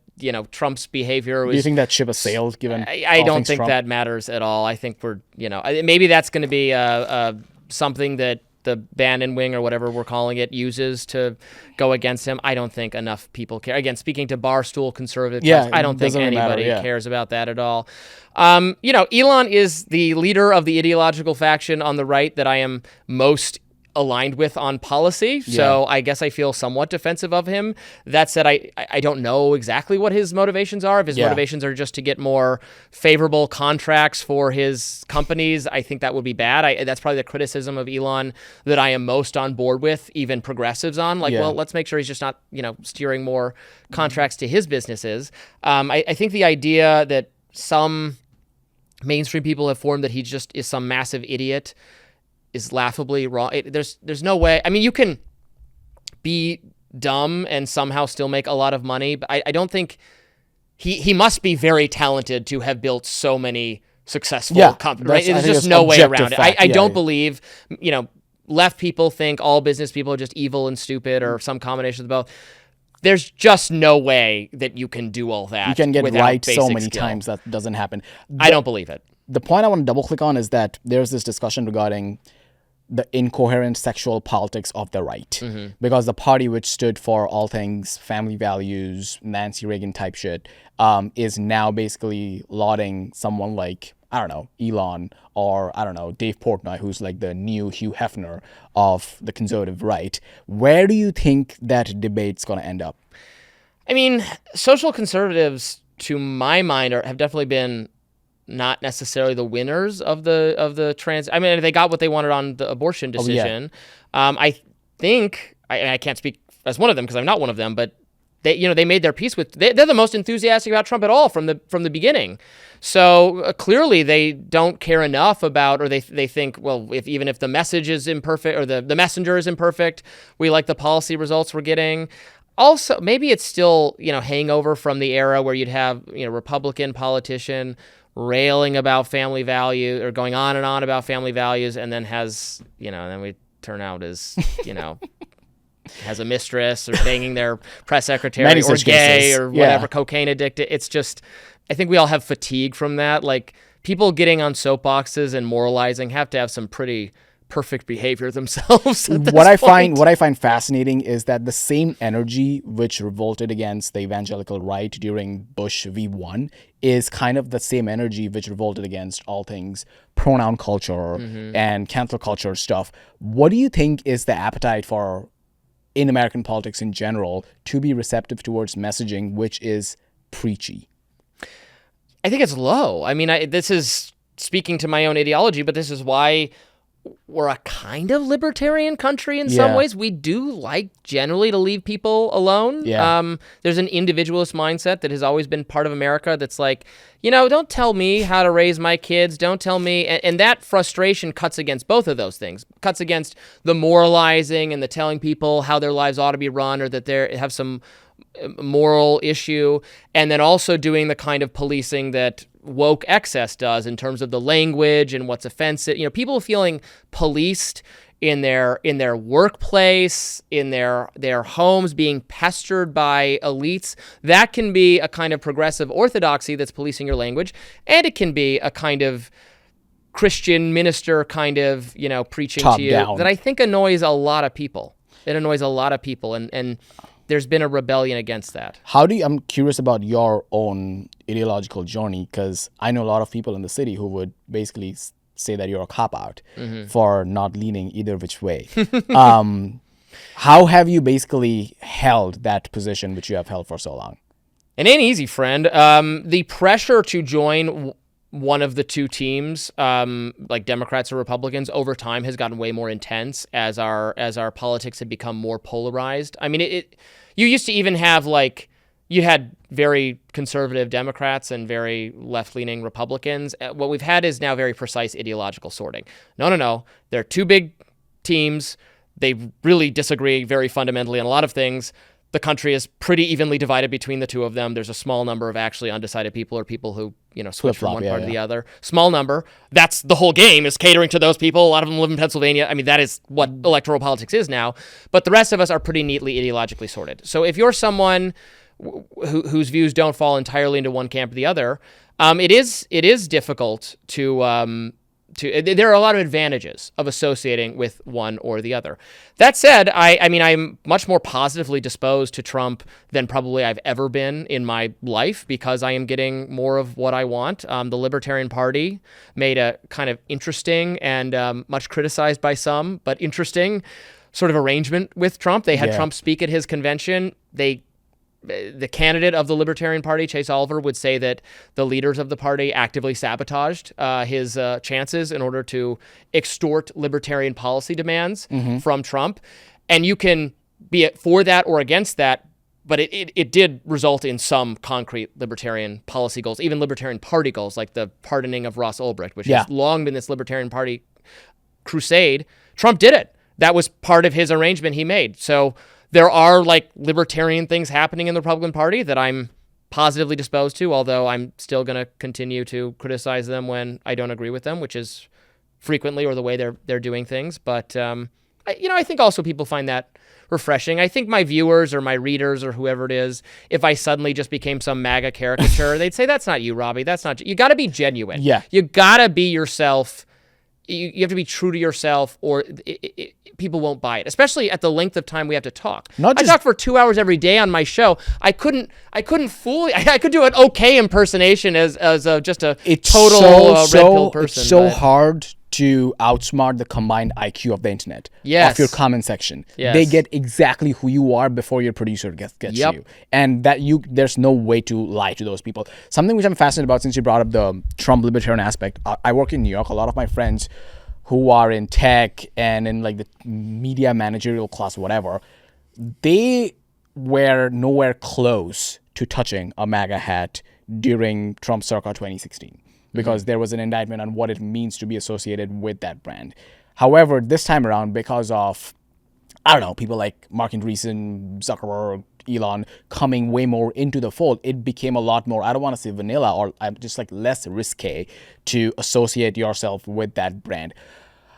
Trump's behavior was. Do you think that ship has sailed? Given I all don't things think Trump? that matters at all. I think we're maybe that's going to be something that the Bannon wing or whatever we're calling it uses to go against him. I don't think enough people care. Again, speaking to Barstool conservative, I don't think anybody cares about that at all. Elon is the leader of the ideological faction on the right that I am most aligned with on policy, so I guess I feel somewhat defensive of him. That said, I don't know exactly what his motivations are. If his motivations are just to get more favorable contracts for his companies, I think that would be bad. That's probably the criticism of Elon that I am most on board with, even progressives on. Well, let's make sure he's just not, steering more contracts to his businesses. I think the idea that some mainstream people have formed that he just is some massive idiot is laughably wrong. There's no way. I mean, you can be dumb and somehow still make a lot of money, but I don't think he must be very talented to have built so many successful companies. Right? There's just no way around it. I don't believe, left people think all business people are just evil and stupid or some combination of both. There's just no way that you can do all that. You can get right so many skill. times that doesn't happen. I don't believe it. The point I want to double click on is that there's this discussion regarding the incoherent sexual politics of the right. Because the party which stood for all things family values, Nancy Reagan type shit, is now basically lauding someone like, I don't know, Elon or, I don't know, Dave Portnoy, who's like the new Hugh Hefner of the conservative right. Where do you think that debate's going to end up? I mean, social conservatives, to my mind, have definitely been not necessarily the winners of the trans. I mean, they got what they wanted on the abortion decision. I think I can't speak as one of them because I'm not one of them, but they made their peace with. They're the most enthusiastic about Trump at all from the beginning. So clearly they don't care enough about, or they think, well, even if the message is imperfect or the messenger is imperfect, we like the policy results we're getting. Also, maybe it's still hangover from the era where you'd have Republican politician railing about family value or going on and on about family values, and then has and then we turn out as has a mistress or banging their press secretary or gay cases. Or whatever, cocaine addicted. It's just, I think we all have fatigue from that. Like, people getting on soapboxes and moralizing have to have some pretty perfect behavior themselves. What I find fascinating is that the same energy which revolted against the evangelical right during Bush v1 is kind of the same energy which revolted against all things pronoun culture and cancel culture stuff. What do you think is the appetite for, in American politics in general, to be receptive towards messaging which is preachy? I think it's low. I mean, this is speaking to my own ideology, but this is why we're a kind of libertarian country in some ways. We do like generally to leave people alone. There's an individualist mindset that has always been part of America that's like, don't tell me how to raise my kids. Don't tell me. And that frustration cuts against both of those things. Cuts against the moralizing and the telling people how their lives ought to be run or that they have some moral issue. And then also doing the kind of policing that woke excess does in terms of the language and what's offensive. People feeling policed in their workplace, in their homes, being pestered by elites. That can be a kind of progressive orthodoxy that's policing your language, and it can be a kind of Christian minister kind of preaching top to you down. That I think annoys a lot of people. It annoys a lot of people, and there's been a rebellion against that. I'm curious about your own ideological journey, because I know a lot of people in the city who would basically say that you're a cop-out for not leaning either which way. How have you basically held that position which you have held for so long? It ain't easy, friend. The pressure to join one of the two teams, like Democrats or Republicans, over time has gotten way more intense as our politics have become more polarized. I mean, you used to even have you had very conservative Democrats and very left-leaning Republicans. What we've had is now very precise ideological sorting. No. They're two big teams. They really disagree very fundamentally on a lot of things. The country is pretty evenly divided between the two of them. There's a small number of actually undecided people or people who, switch from one part to the other. Small number. That's the whole game, is catering to those people. A lot of them live in Pennsylvania. I mean, that is what electoral politics is now. But the rest of us are pretty neatly ideologically sorted. So if you're someone whose views don't fall entirely into one camp or the other, it is difficult to there are a lot of advantages of associating with one or the other. That said, I mean, I'm much more positively disposed to Trump than probably I've ever been in my life because I am getting more of what I want. The Libertarian Party made a kind of interesting and much criticized by some, but interesting sort of arrangement with Trump. They had Trump speak at his convention. The candidate of the Libertarian Party, Chase Oliver, would say that the leaders of the party actively sabotaged his chances in order to extort libertarian policy demands from Trump. And you can be for that or against that, but it did result in some concrete libertarian policy goals, even Libertarian Party goals, like the pardoning of Ross Ulbricht, which has long been this Libertarian Party crusade. Trump did it. That was part of his arrangement he made. So there are like libertarian things happening in the Republican Party that I'm positively disposed to, although I'm still going to continue to criticize them when I don't agree with them, which is frequently, or the way they're doing things. But I think also people find that refreshing. I think my viewers or my readers or whoever it is, if I suddenly just became some MAGA caricature, they'd say, "That's not you, Robby. That's not you." You got to be genuine. Yeah, you got to be yourself. You have to be true to yourself, or people won't buy it, especially at the length of time we have to talk. I talk for 2 hours every day on my show. I couldn't fully. I could do an okay impersonation as just a total red pill person. It's so hard to outsmart the combined IQ of the internet, of your comment section. Yes. They get exactly who you are before your producer gets you. And there's no way to lie to those people. Something which I'm fascinated about, since you brought up the Trump libertarian aspect, I work in New York. A lot of my friends who are in tech and in like the media managerial class, whatever, they were nowhere close to touching a MAGA hat during Trump circa 2016. Because there was an indictment on what it means to be associated with that brand. However, this time around, because of, I don't know, people like Mark Andreessen, Zuckerberg, Elon coming way more into the fold, it became a lot more, I don't want to say vanilla, or just like less risque to associate yourself with that brand.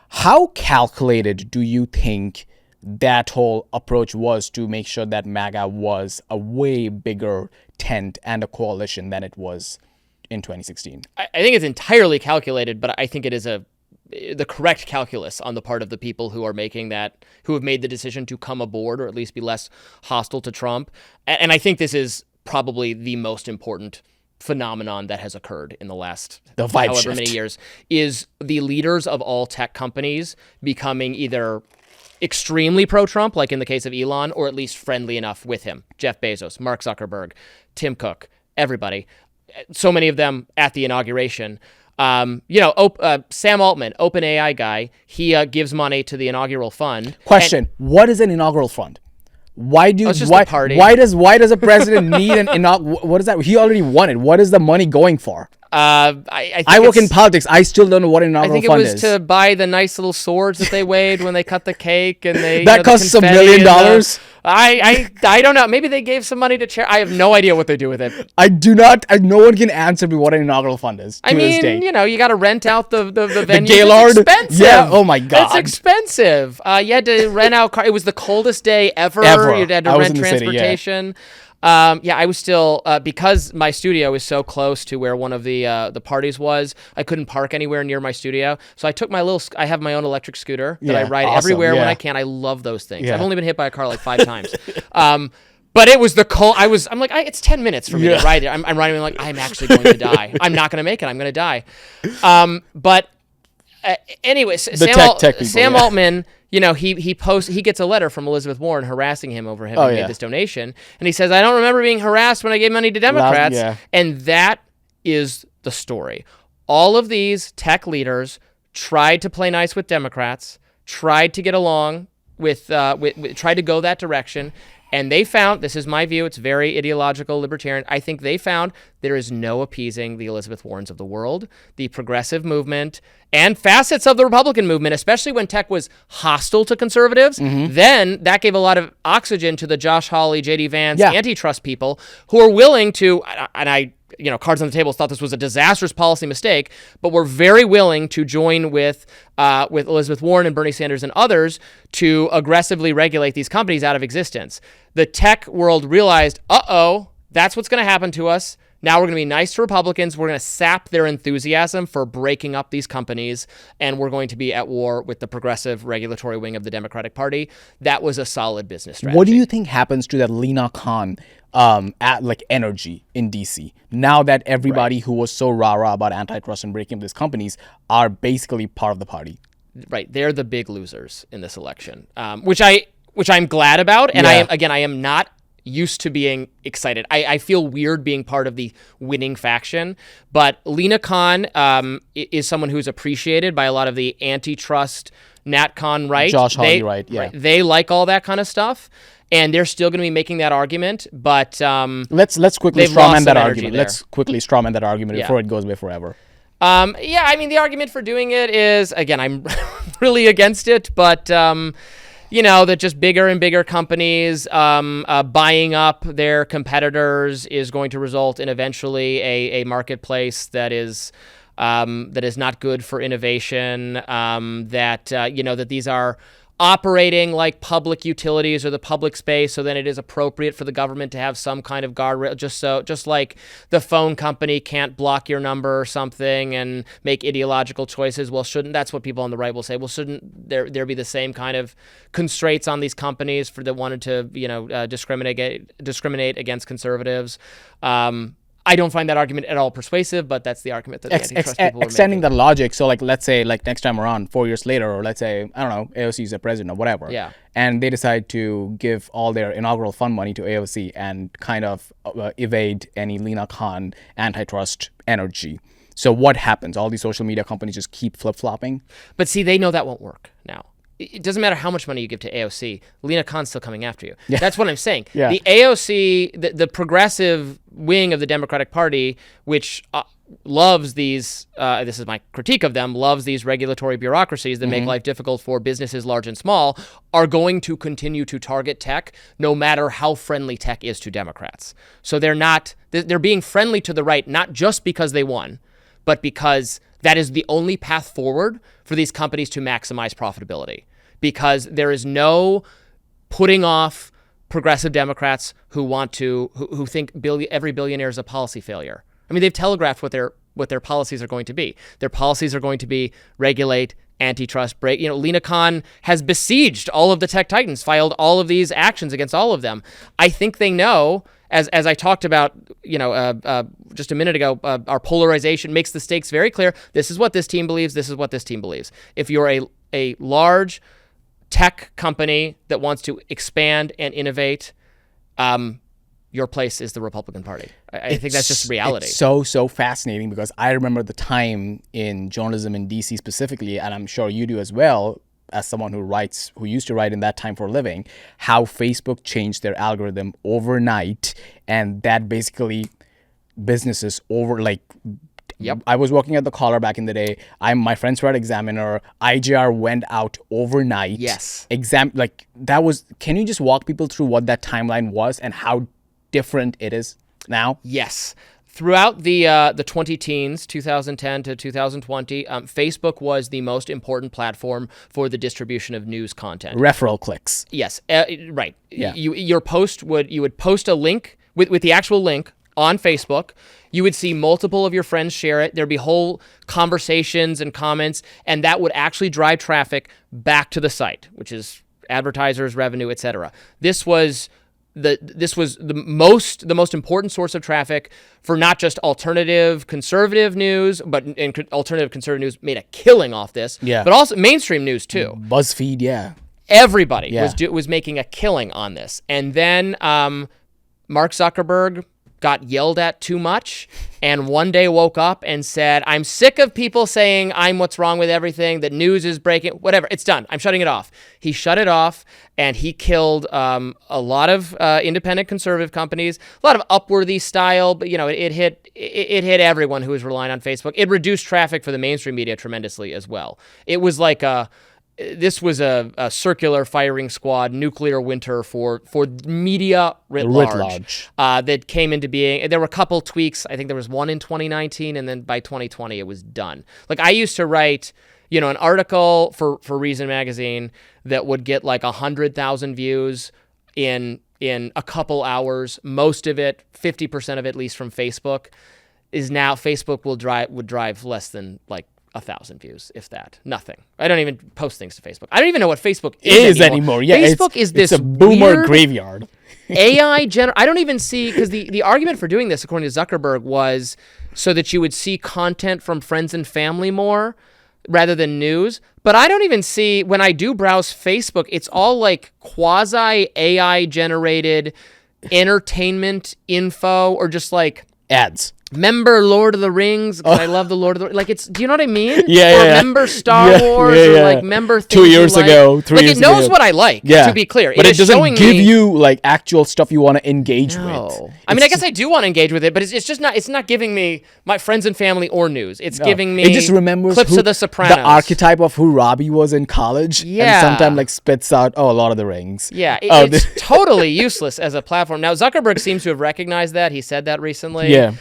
How calculated do you think that whole approach was to make sure that MAGA was a way bigger tent and a coalition than it was in 2016? I think it's entirely calculated, but I think it is the correct calculus on the part of the people who are making that, who have made the decision to come aboard or at least be less hostile to Trump. And I think this is probably the most important phenomenon that has occurred in the last however many years, is the leaders of all tech companies becoming either extremely pro-Trump, like in the case of Elon, or at least friendly enough with him. Jeff Bezos, Mark Zuckerberg, Tim Cook, everybody. So many of them at the inauguration. Sam Altman, OpenAI guy, he gives money to the inaugural fund. Question: what is an inaugural fund? Why does a president need an inaugural? What is that? He already won it. What is the money going for? I work in politics. I still don't know what an inaugural fund is. I think it was to buy the nice little swords that they waved when they cut the cake, and they that costs $1 million. I don't know. Maybe they gave some money to charity. I have no idea what they do with it. I do not. No one can answer me what an inaugural fund is. I mean, you got to rent out the venue. The Gaylord. It's expensive. Yeah. Oh my God. It's expensive. You had to rent out. It was the coldest day ever. You had to rent transportation. City, I was still, because my studio is so close to where one of the parties was, I couldn't park anywhere near my studio. So I took I have my own electric scooter that I ride everywhere when I can. I love those things. I've only been hit by a car like 5 times. But it was the cold. I'm like, it's 10 minutes for me to ride it. I'm riding like, I'm actually going to die. I'm not going to make it. I'm going to die. Anyway, Sam Altman, he gets a letter from Elizabeth Warren harassing him over having made this donation. And he says, I don't remember being harassed when I gave money to Democrats. And that is the story. All of these tech leaders tried to play nice with Democrats, tried to get along with tried to go that direction. And they found, this is my view, it's very ideological, libertarian. I think they found there is no appeasing the Elizabeth Warrens of the world, the progressive movement, and facets of the Republican movement, especially when tech was hostile to conservatives. Then that gave a lot of oxygen to the Josh Hawley, JD Vance, antitrust people who are willing to, and I, cards on the table, thought this was a disastrous policy mistake, but were very willing to join with Elizabeth Warren and Bernie Sanders and others to aggressively regulate these companies out of existence. The tech world realized, That's what's going to happen to us. Now we're going to be nice to Republicans. We're going to sap their enthusiasm for breaking up these companies, and we're going to be at war with the progressive regulatory wing of the Democratic Party. That was a solid business strategy. What do you think happens to that Lena Khan energy in DC now that everybody who was so rah-rah about antitrust and breaking up these companies are basically part of the party? Right. They're the big losers in this election, which I'm glad about. And I am not used to being excited. I feel weird being part of the winning faction, but Lena Khan is someone who's appreciated by a lot of the antitrust NatCon right. Josh Hawley right, yeah. Right, they like all that kind of stuff, and they're still going to be making that argument. But let's quickly strawman that argument. There. Let's quickly strawman that argument before it goes away forever. The argument for doing it is, again, I'm really against it, but that just bigger and bigger companies buying up their competitors is going to result in eventually a marketplace that is not good for innovation. That these are operating like public utilities or the public space, so then it is appropriate for the government to have some kind of guardrail, just like the phone company can't block your number or something and make ideological choices. Well, that's what people on the right will say. Well, shouldn't there be the same kind of constraints on these companies that wanted to discriminate against conservatives? I don't find that argument at all persuasive, but that's the argument that the antitrust people are extending making. that logic. So, let's say, next time around, 4 years later, or let's say, I don't know, AOC is the president or whatever. Yeah. And they decide to give all their inaugural fund money to AOC and kind of evade any Lena Khan antitrust energy. So what happens? All these social media companies just keep flip-flopping? But see, they know that won't work now. It doesn't matter how much money you give to AOC. Lena Khan's still coming after you. Yeah. That's what I'm saying. Yeah. The AOC, the progressive wing of the Democratic Party, which loves these, this is my critique of them, loves these regulatory bureaucracies that make life difficult for businesses large and small, are going to continue to target tech no matter how friendly tech is to Democrats. So they're being friendly to the right, not just because they won, but because that is the only path forward for these companies to maximize profitability, because there is no putting off progressive Democrats who think every billionaire is a policy failure. I mean, they've telegraphed what their policies are going to be. Their policies are going to be regulate, antitrust, break. Lena Khan has besieged all of the tech titans, filed all of these actions against all of them. I think they know, as I talked about, just a minute ago, our polarization makes the stakes very clear. This is what this team believes. This is what this team believes. If you're a large tech company that wants to expand and innovate, your place is the Republican Party. I think that's just reality. It's so fascinating, because I remember the time in journalism in DC specifically, and I'm sure you do as well, as someone who used to write in that time for a living, how Facebook changed their algorithm overnight, and that basically businesses Yep. I was working at the Caller back in the day. My friends were at Examiner. IJR went out overnight. Yes. Can you just walk people through what that timeline was and how different it is now? Yes. Throughout the 20 teens, 2010 to 2020, Facebook was the most important platform for the distribution of news content. Referral clicks. Yes, right. Yeah. You would post a link with the actual link on Facebook. You would see multiple of your friends share it. There'd be whole conversations and comments, and that would actually drive traffic back to the site, which is advertisers, revenue, etc. This was the most important source of traffic for not just alternative conservative news, but alternative conservative news made a killing off this. Yeah. But also mainstream news too. BuzzFeed, yeah. Everybody was making a killing on this. And then Mark Zuckerberg got yelled at too much, and one day woke up and said, I'm sick of people saying I'm what's wrong with everything, that news is breaking, whatever, it's done, I'm shutting it off. He shut it off, and he killed a lot of independent conservative companies, a lot of Upworthy style, but it hit everyone who was relying on Facebook. It reduced traffic for the mainstream media tremendously as well. It was like this was a circular firing squad, nuclear winter for media writ large. That came into being. There were a couple tweaks. I think there was one in 2019, and then by 2020 it was done. Like, I used to write, an article for Reason magazine that would get 100,000 views in in a couple hours. Most of it, 50% of it, at least from Facebook, is now Facebook would drive less than like 1,000 views, if that. Nothing. I don't even post things to Facebook. I don't even know what Facebook is anymore. Yeah, Facebook is this it's a boomer weird graveyard. AI I don't even see, because the argument for doing this, according to Zuckerberg, was so that you would see content from friends and family more rather than news. But I don't even see, when I do browse Facebook, it's all like quasi AI generated entertainment info, or just like Ads. Member Lord of the Rings, because I love the Lord of the Rings. Like, it's, do you know what I mean? Yeah, or yeah. member Star Wars, or like member things 2 years you like. ago, 3 like years it knows ago. what I like, Yeah. to be clear. But it is doesn't showing give me, you like actual stuff you want to engage with. I mean, I guess I do want to engage with it, but it's just not. It's not giving me my friends and family or news. It's giving me. It just remembers clips of The Sopranos. The archetype of who Robby was in college. Yeah. And sometimes like spits out, oh, a Lord of the Rings. Yeah, it's totally useless as a platform. Now, Zuckerberg seems to have recognized that. He said that recently. Yeah.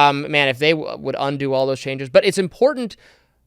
Man, if they would undo all those changes. But it's important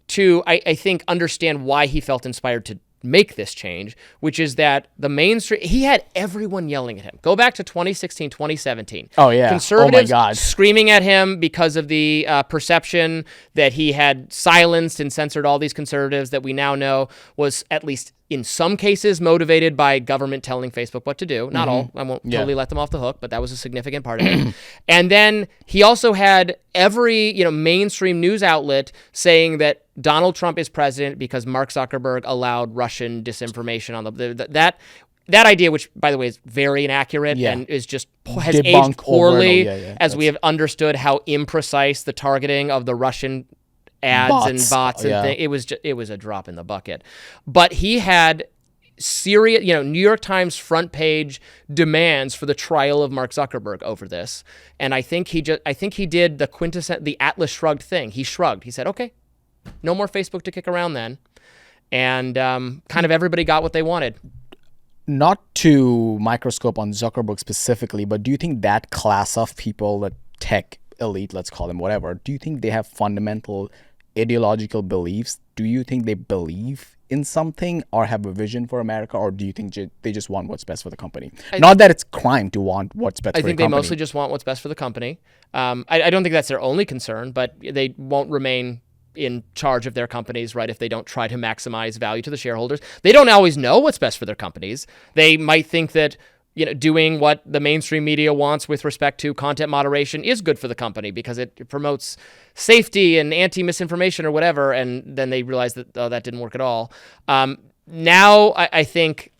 to, I think, understand why he felt inspired to make this change, which is that the mainstream, he had everyone yelling at him. Go back to 2016, 2017. Oh, yeah. Conservatives Oh, my God. screaming at him because of the perception that he had silenced and censored all these conservatives that we now know was, at least in some cases, motivated by government telling Facebook what to do. Not all. I won't totally let them off the hook, but that was a significant part of it. And then he also had every mainstream news outlet saying that Donald Trump is president because Mark Zuckerberg allowed Russian disinformation on that idea, which, by the way, is very inaccurate and is just has aged poorly as we have understood how imprecise the targeting of the Russian ads and bots and things. It was a drop in the bucket. But he had serious, New York Times front page demands for the trial of Mark Zuckerberg over this. And I think he did the Atlas Shrugged thing. He shrugged. He said, "Okay, no more Facebook to kick around then." And kind of everybody got what they wanted. Not to microscope on Zuckerberg specifically, but do you think that class of people, the tech elite, let's call them whatever, do you think they have fundamental ideological beliefs? Do you think they believe in something or have a vision for America, or do you think they just want what's best for the company? Not that it's crime to want what's best for the company. I think they mostly just want what's best for the company. I don't think that's their only concern, but they won't remain in charge of their companies, right, if they don't try to maximize value to the shareholders. They don't always know what's best for their companies. They might think that doing what the mainstream media wants with respect to content moderation is good for the company because it promotes safety and anti-misinformation or whatever, and then they realize that that didn't work at all. Now, I think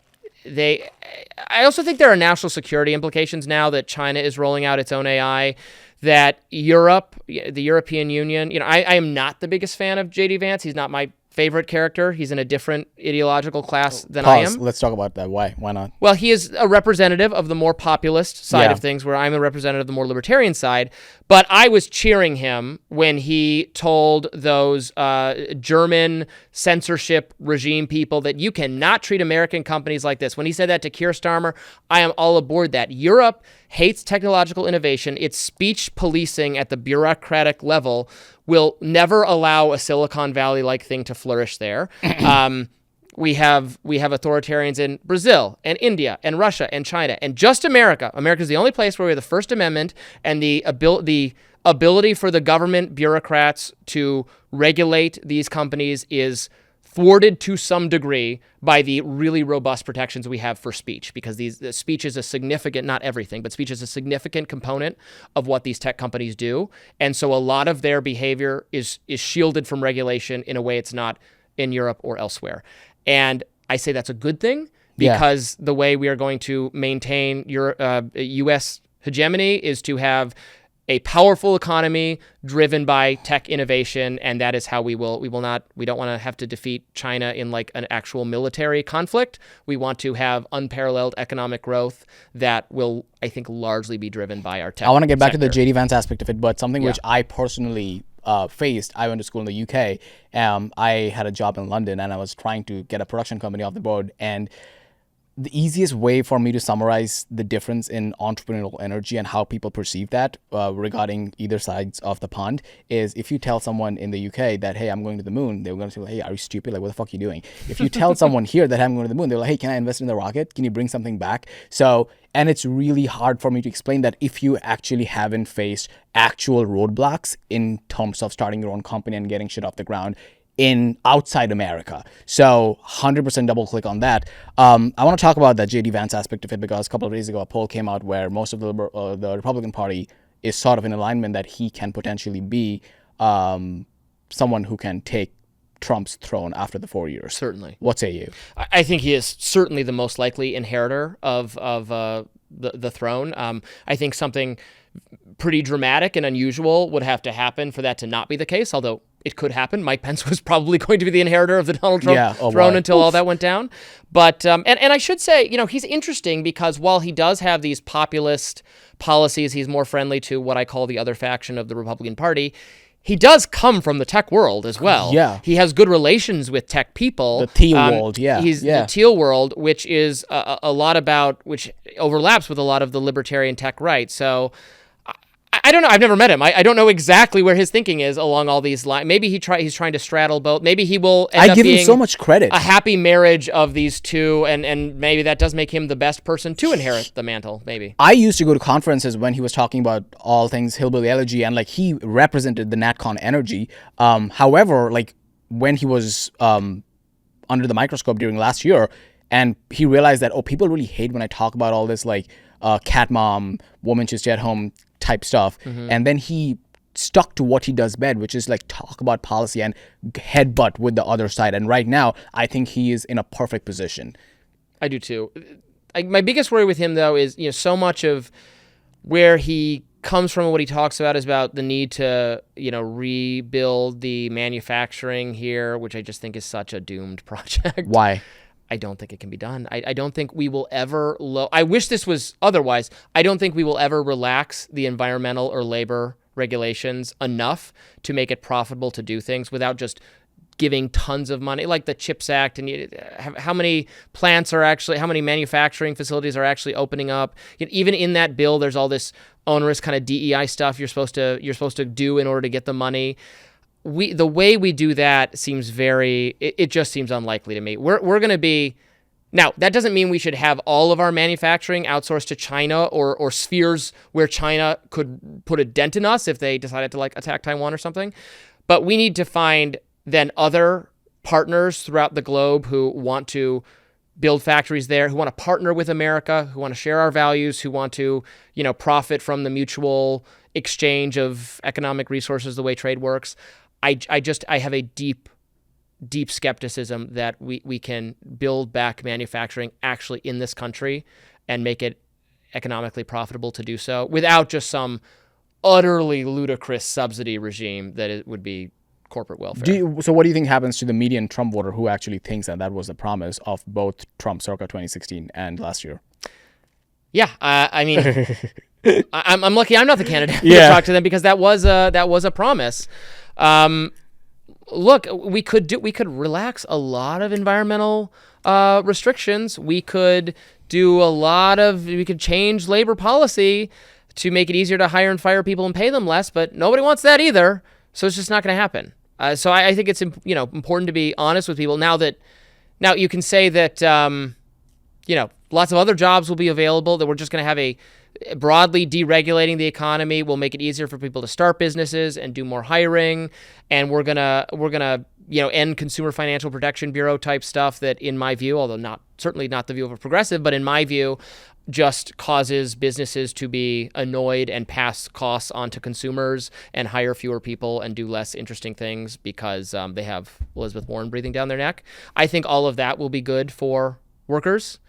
I also think there are national security implications now that China is rolling out its own AI, that Europe, the European Union, I am not the biggest fan of JD Vance. He's not my favorite character. He's in a different ideological class than I am. Let's talk about that. Why not? Well, he is a representative of the more populist side of things, where I'm a representative of the more libertarian side. But I was cheering him when he told those German censorship regime people that you cannot treat American companies like this. When he said that to Keir Starmer, I am all aboard that. Europe hates technological innovation. Its speech policing at the bureaucratic level will never allow a Silicon Valley-like thing to flourish there. We have authoritarians in Brazil and India and Russia and China and just America. America is the only place where we have the First Amendment and the ability for the government bureaucrats to regulate these companies is thwarted to some degree by the really robust protections we have for speech, because speech is a significant, not everything, but speech is a significant component of what these tech companies do. And so a lot of their behavior is shielded from regulation in a way it's not in Europe or elsewhere. And I say that's a good thing, because the way we are going to maintain U.S. hegemony is to have a powerful economy driven by tech innovation, and that is how we don't want to have to defeat China in like an actual military conflict. We want to have unparalleled economic growth that will, I think, largely be driven by our tech. I want to get back to the JD Vance aspect of it, but something which I personally faced. I went to school in the UK. I had a job in London, and I was trying to get a production company off the board, and the easiest way for me to summarize the difference in entrepreneurial energy and how people perceive that regarding either sides of the pond is if you tell someone in the UK that, hey, I'm going to the moon, they're going to say, hey, are you stupid? Like, what the fuck are you doing? If you tell someone here that I'm going to the moon, they're like, hey, can I invest in the rocket? Can you bring something back? So, and it's really hard for me to explain that if you actually haven't faced actual roadblocks in terms of starting your own company and getting shit off the ground in outside America. So 100% double click on that. I want to talk about that JD Vance aspect of it because a couple of days ago, a poll came out where most of the Republican Party is sort of in alignment that he can potentially be someone who can take Trump's throne after the 4 years. Certainly. What say you? I think he is certainly the most likely inheritor of the throne. I think something pretty dramatic and unusual would have to happen for that to not be the case, although it could happen. Mike Pence was probably going to be the inheritor of the Donald Trump throne until all that went down. But and I should say, he's interesting because while he does have these populist policies, he's more friendly to what I call the other faction of the Republican Party. He does come from the tech world as well. Yeah. He has good relations with tech people. The teal world, He's the teal world, which is a lot about, which overlaps with a lot of the libertarian tech right. So I don't know. I've never met him. I don't know exactly where his thinking is along all these lines. Maybe he's trying to straddle both. Maybe he will end up give him being so much credit. a happy marriage of these two, and maybe that does make him the best person to inherit the mantle, maybe. I used to go to conferences when he was talking about all things hillbilly elegy, and like he represented the NatCon energy. However, like when he was under the microscope during last year, and he realized that, people really hate when I talk about all this like cat mom, woman should stay at home type stuff. And then he stuck to what he does best, which is like talk about policy and headbutt with the other side. And right now, I think he is in a perfect position. I do too. My biggest worry with him, though, is so much of where he comes from and what he talks about is about the need to rebuild the manufacturing here, which I just think is such a doomed project. Why? I don't think it can be done. I don't think we will ever I wish this was otherwise. I don't think we will ever relax the environmental or labor regulations enough to make it profitable to do things without just giving tons of money, like the CHIPS Act, and how many plants are actually, how many manufacturing facilities are actually opening up. Even in that bill, there's all this onerous kind of DEI stuff you're supposed to do in order to get the money. The way we do that seems it just seems unlikely to me. We're going to be, now that doesn't mean we should have all of our manufacturing outsourced to China or spheres where China could put a dent in us if they decided to like attack Taiwan or something. But we need to find then other partners throughout the globe who want to build factories there, who want to partner with America, who want to share our values, who want to, profit from the mutual exchange of economic resources, the way trade works. I have a deep skepticism that we can build back manufacturing actually in this country and make it economically profitable to do so without just some utterly ludicrous subsidy regime that it would be corporate welfare. So what do you think happens to the median Trump voter who actually thinks that was the promise of both Trump circa 2016 and last year? Yeah, I mean, I'm lucky I'm not the candidate to talk to them because that was a promise. Look, we could relax a lot of environmental restrictions. We could change labor policy to make it easier to hire and fire people and pay them less, but nobody wants that either. So it's just not going to happen. So I think it's important to be honest with people now you can say that lots of other jobs will be available, that we're just going to have a broadly deregulating the economy will make it easier for people to start businesses and do more hiring, and we're gonna end Consumer Financial Protection Bureau type stuff that, in my view, although certainly not the view of a progressive, but in my view, just causes businesses to be annoyed and pass costs on to consumers and hire fewer people and do less interesting things because they have Elizabeth Warren breathing down their neck. I think all of that will be good for workers.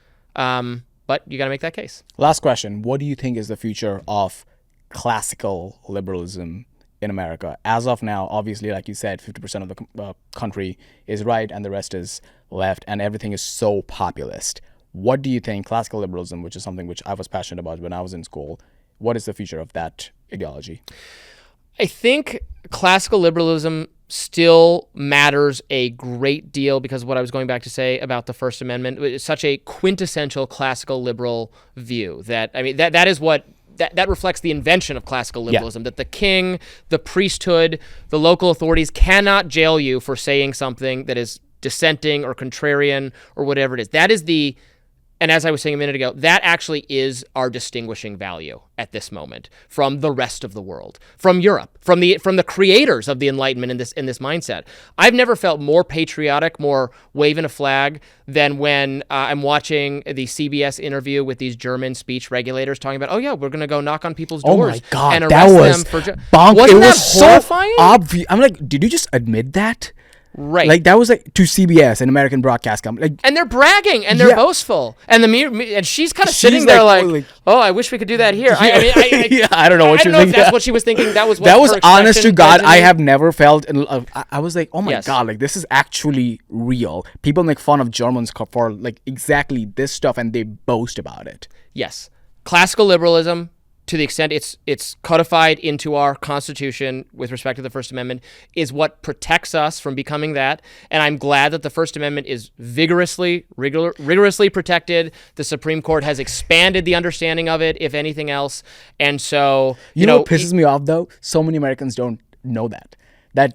But you got to make that case. Last question. What do you think is the future of classical liberalism in America? As of now, obviously, like you said, 50% of the country is right and the rest is left, and everything is so populist. What do you think classical liberalism, which is something which I was passionate about when I was in school, what is the future of that ideology? I think classical liberalism still matters a great deal because of what I was going back to say about the First Amendment. It's such a quintessential classical liberal view that, I mean, that is what, that reflects the invention of classical liberalism, that the king, the priesthood, the local authorities cannot jail you for saying something that is dissenting or contrarian or whatever it is. That is the, and as I was saying a minute ago, that actually is our distinguishing value at this moment from the rest of the world, from Europe, from the creators of the Enlightenment in this mindset. I've never felt more patriotic, more waving a flag than when I'm watching the CBS interview with these German speech regulators talking about, oh yeah, we're gonna go knock on people's doors. Oh my God, and that arrest was them for bonk. Wasn't It that was so horrifying? obvious. I'm like, did you just admit that? Right. Like that was like to CBS, an American broadcast company. Like, and they're bragging and they're Yeah. boastful, and and she's kind of She's sitting there like, like, oh, I wish we could do that here. Yeah, I don't know what I she don't know was if thinking. that's what she was thinking. That was what That was her honest to expression God. led I me. have never felt. I was like, oh my Yes. God, like this is actually real. People make fun of Germans for like exactly this stuff, and they boast about it. Yes, classical liberalism, to the extent it's codified into our Constitution with respect to the First Amendment, is what protects us from becoming that. And I'm glad that the First Amendment is rigorously protected. The Supreme Court has expanded the understanding of it, if anything else. And so, You know what pisses me off though? So many Americans don't know that.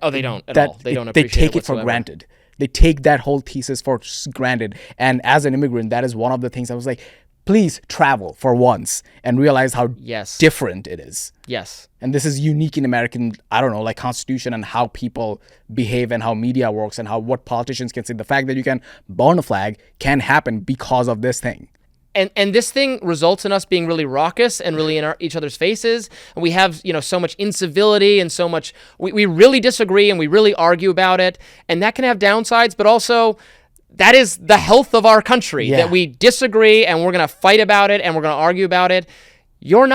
Oh, they don't at all. They don't They appreciate it take it for whatsoever. granted. They take that whole thesis for granted. And as an immigrant, that is one of the things I was like, please travel for once and realize how Yes. different it is. Yes. And this is unique in American, I don't know, like Constitution and how people behave and how media works and how what politicians can say. The fact that you can burn a flag can happen because of this thing. And this thing results in us being really raucous and really in each other's faces. And we have, so much incivility and so much, we really disagree and we really argue about it. And that can have downsides, but also that is the health of our country, Yeah. that we disagree and we're going to fight about it and we're going to argue about it. Your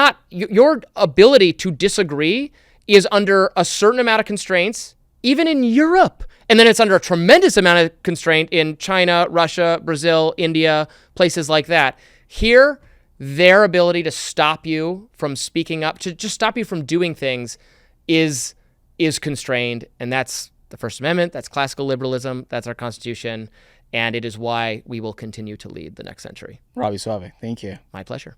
ability to disagree is under a certain amount of constraints, even in Europe. And then it's under a tremendous amount of constraint in China, Russia, Brazil, India, places like that. Here, their ability to stop you from speaking up, to just stop you from doing things is constrained. And that's the First Amendment, that's classical liberalism, that's our Constitution. And it is why we will continue to lead the next century. Robby Soave, thank you. My pleasure.